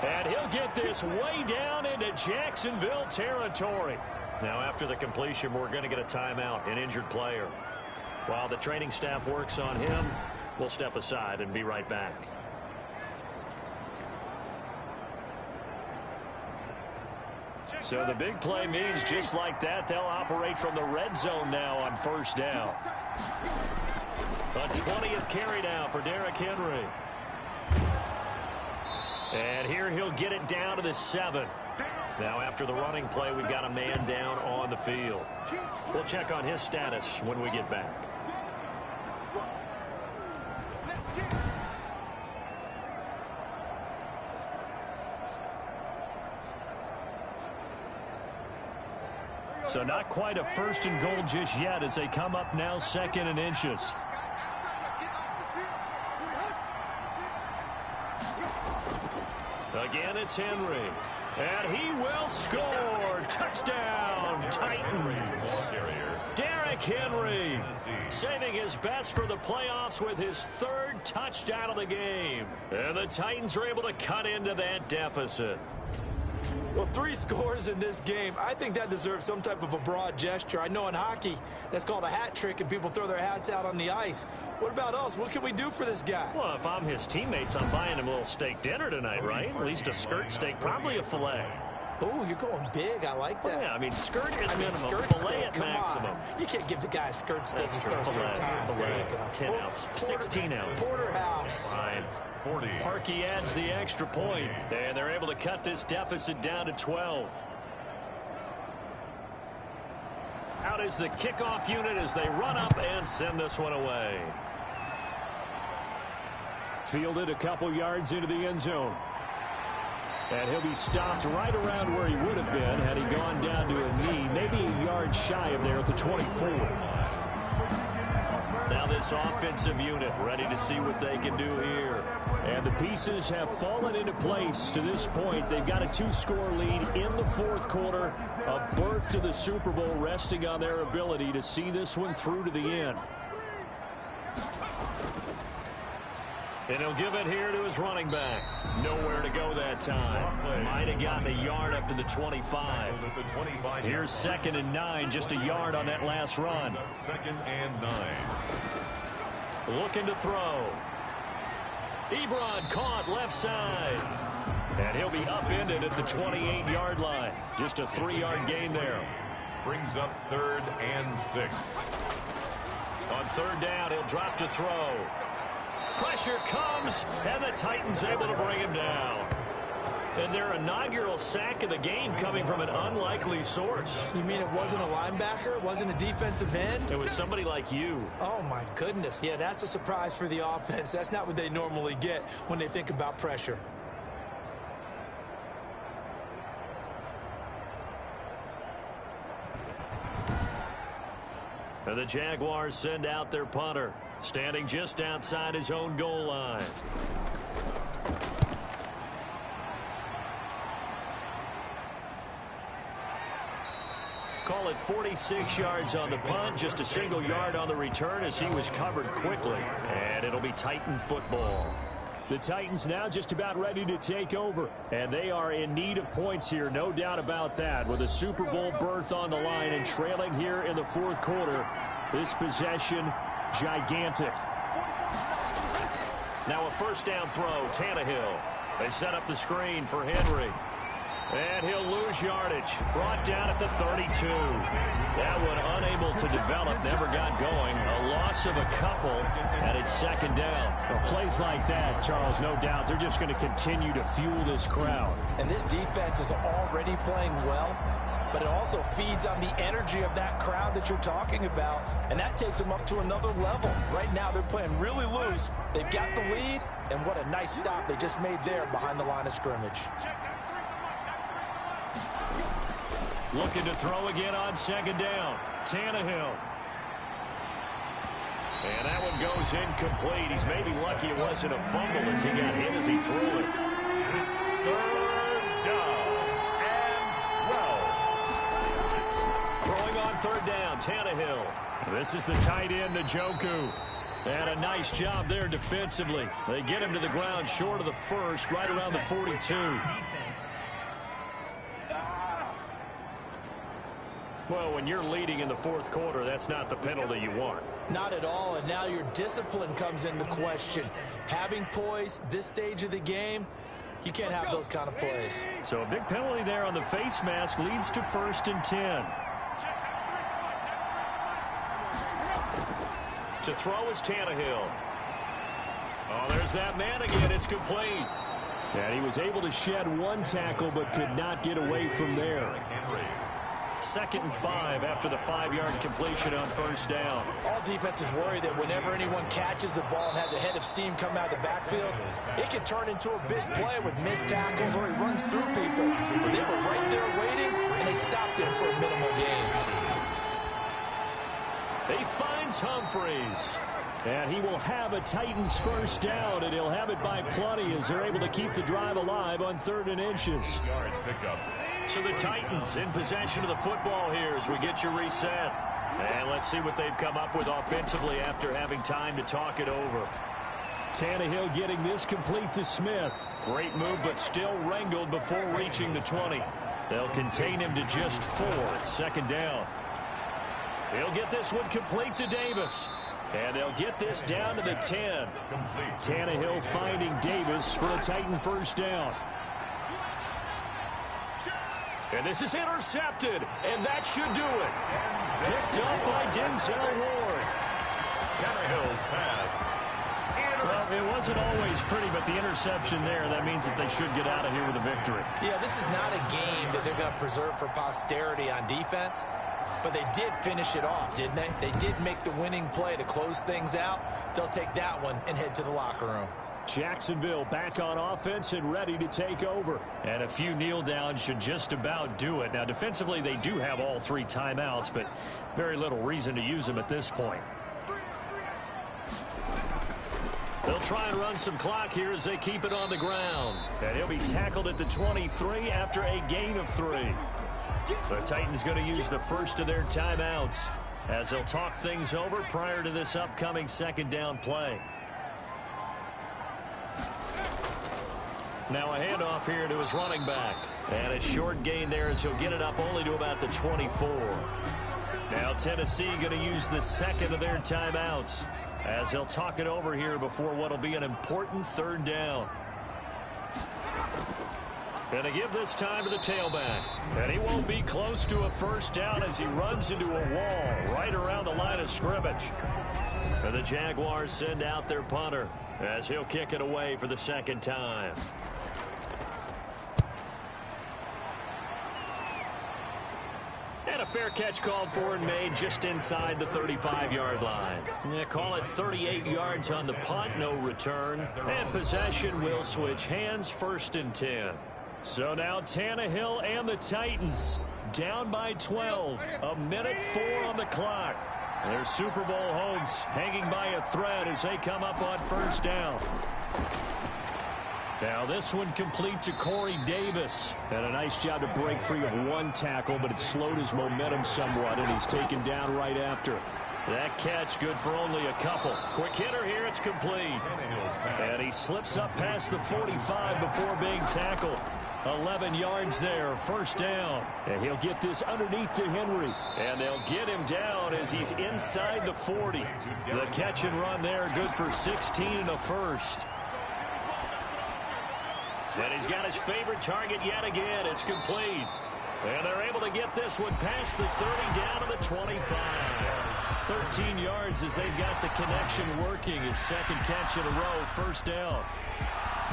S1: And he'll get this way down into Jacksonville territory. Now, after the completion, we're going to get a timeout, an injured player. While the training staff works on him, we'll step aside and be right back. So the big play means just like that, they'll operate from the red zone now on first down. A 20th carry now for Derrick Henry. And here he'll get it down to the 7. Now after the running play, we've got a man down on the field. We'll check on his status when we get back. So not quite a 1st and goal just yet as they come up now 2nd and inches. Again, it's Henry. And he will score. Touchdown, Titans. Derrick Henry saving his best for the playoffs with his 3rd touchdown of the game. And the Titans are able to cut into that deficit.
S2: Well, 3 scores in this game. I think that deserves some type of a broad gesture. I know in hockey, that's called a hat trick, and people throw their hats out on the ice. What about us? What can we do for this guy?
S1: Well, if I'm his teammates, I'm buying him a little steak dinner tonight, right? At least a skirt steak, probably a filet.
S2: Oh, you're going big. I like that.
S1: Yeah, I mean, skirt at minimum,
S2: skirt
S1: filet
S2: steak,
S1: at maximum.
S2: You can't give the guy a skirt steak and start
S1: Filet,
S2: times. There you go.
S1: 10 ounce, 16 ounce.
S2: Porterhouse.
S1: Fine.
S3: 40.
S1: Parkey adds the extra point, and they're able to cut this deficit down to 12. Out is the kickoff unit as they run up and send this one away. Fielded a couple yards into the end zone. And he'll be stopped right around where he would have been had he gone down to a knee, maybe a yard shy of there at the 24. Now this offensive unit ready to see what they can do here. And the pieces have fallen into place to this point. They've got a 2-score lead in the 4th quarter. A berth to the Super Bowl resting on their ability to see this one through to the end. And he'll give it here to his running back. Nowhere to go that time. Might have gotten a yard up to the 25. Here's 2nd and 9, just a yard on that last run.
S3: 2nd and 9.
S1: Looking to throw. Ebron caught left side. And he'll be upended at the 28-yard line. Just a 3-yard gain there.
S3: Brings up 3rd and 6.
S1: On 3rd down, he'll drop to throw. Pressure comes, and the Titans able to bring him down. And their inaugural sack of the game coming from an unlikely source.
S2: You mean it wasn't a linebacker? It wasn't a defensive end?
S1: It was somebody like you.
S2: Oh, my goodness. Yeah, that's a surprise for the offense. That's not what they normally get when they think about pressure.
S1: And the Jaguars send out their punter, standing just outside his own goal line. Call it 46 yards on the punt, just a single yard on the return as he was covered quickly. And it'll be Titan football. The Titans now just about ready to take over. And they are in need of points here, no doubt about that. With a Super Bowl berth on the line and trailing here in the 4th quarter. This possession, gigantic. Now a 1st down throw, Tannehill. They set up the screen for Henry. And he'll lose yardage. Brought down at the 32. That one unable to develop, never got going. A loss of a couple, and it's 2nd down.
S5: Well, plays like that, Charles, no doubt, they're just going to continue to fuel this crowd.
S2: And this defense is already playing well, but it also feeds on the energy of that crowd that you're talking about, and that takes them up to another level. Right now, they're playing really loose. They've got the lead, and what a nice stop they just made there behind the line of scrimmage.
S1: Looking to throw again on 2nd down. Tannehill. And that one goes incomplete. He's maybe lucky it wasn't a fumble as he got hit as he threw it.
S3: 3rd down and 12.
S1: Throwing on 3rd down, Tannehill. This is the tight end, Njoku. And a nice job there defensively. They get him to the ground short of the first, right around the 42. Well, when you're leading in the fourth quarter, that's not the penalty you want.
S2: Not at all, and now your discipline comes into question. Having poise this stage of the game, you can't have those kind of plays.
S1: So a big penalty there on the face mask leads to 1st and 10. To throw is Tannehill. Oh, there's that man again. It's complete.
S5: And he was able to shed one tackle but could not get away from there.
S1: 2nd and 5 after the 5-yard completion on 1st down.
S2: All defenses worry that whenever anyone catches the ball and has a head of steam come out of the backfield, it can turn into a big play with missed tackles or he runs through people. But they were right there waiting, and they stopped him for a minimal gain.
S1: He finds Humphreys.
S5: And he will have a Titans 1st down, and he'll have it by plenty as they're able to keep the drive alive on 3rd and inches.
S3: Yard pickup.
S1: So the Titans in possession of the football here as we get you reset. And let's see what they've come up with offensively after having time to talk it over.
S5: Tannehill getting this complete to Smith.
S1: Great move, but still wrangled before reaching the 20. They'll contain him to just 4 at 2nd down. He'll get this one complete to Davis. And they'll get this down to the 10.
S5: Tannehill finding Davis for a Titan 1st down.
S1: And this is intercepted, and that should do it. Picked up by Denzel Ward.
S3: Tannehill's pass.
S1: Well, it wasn't always pretty, but the interception there, that means that they should get out of here with a victory.
S2: Yeah, this is not a game that they're going to preserve for posterity on defense, but they did finish it off, didn't they? They did make the winning play to close things out. They'll take that one and head to the locker room.
S5: Jacksonville back on offense and ready to take over.
S1: And a few kneel downs should just about do it. Now, defensively, they do have all 3 timeouts, but very little reason to use them at this point. They'll try and run some clock here as they keep it on the ground. And he'll be tackled at the 23 after a gain of 3. The Titans going to use the first of their timeouts as they'll talk things over prior to this upcoming 2nd down play. Now a handoff here to his running back. And a short gain there as he'll get it up only to about the 24. Now Tennessee going to use the 2nd of their timeouts as they'll talk it over here before what will be an important 3rd down. And to give this time to the tailback. And he won't be close to a 1st down as he runs into a wall right around the line of scrimmage. And the Jaguars send out their punter as he'll kick it away for the 2nd time. And a fair catch called for and made just inside the 35-yard line. Yeah, call it 38 yards on the punt, no return. And possession will switch hands, 1st and 10. So now Tannehill and the Titans down by 12. 1:04 on the clock. Their Super Bowl hopes hanging by a thread as they come up on 1st down. Now this one complete to Corey Davis.
S5: And a nice job to break free of one tackle, but it slowed his momentum somewhat, and he's taken down right after.
S1: That catch good for only a couple. Quick hitter here, it's complete. And he slips up past the 45 before being tackled. 11 yards there, 1st down.
S5: And he'll get this underneath to Henry.
S1: And they'll get him down as he's inside the 40. The catch and run there, good for 16 and a 1st. And he's got his favorite target yet again. It's complete. And they're able to get this one past the 30 down to the 25. 13 yards as they've got the connection working. His 2nd catch in a row, 1st down.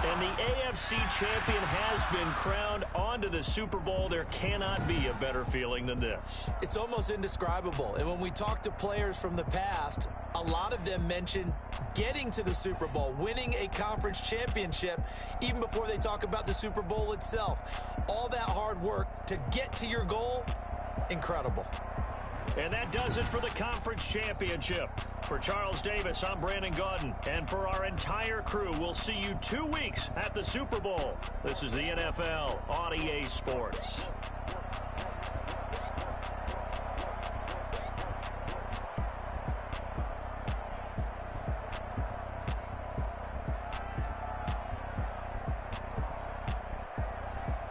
S1: And the AFC champion has been crowned onto the Super Bowl. There cannot be a better feeling than this.
S2: It's almost indescribable. And when we talk to players from the past, a lot of them mention getting to the Super Bowl, winning a conference championship, even before they talk about the Super Bowl itself. All that hard work to get to your goal, incredible.
S1: And that does it for the conference championship. For Charles Davis, I'm Brandon Gaudin. And for our entire crew, we'll see you 2 weeks at the Super Bowl. This is the NFL on EA Sports.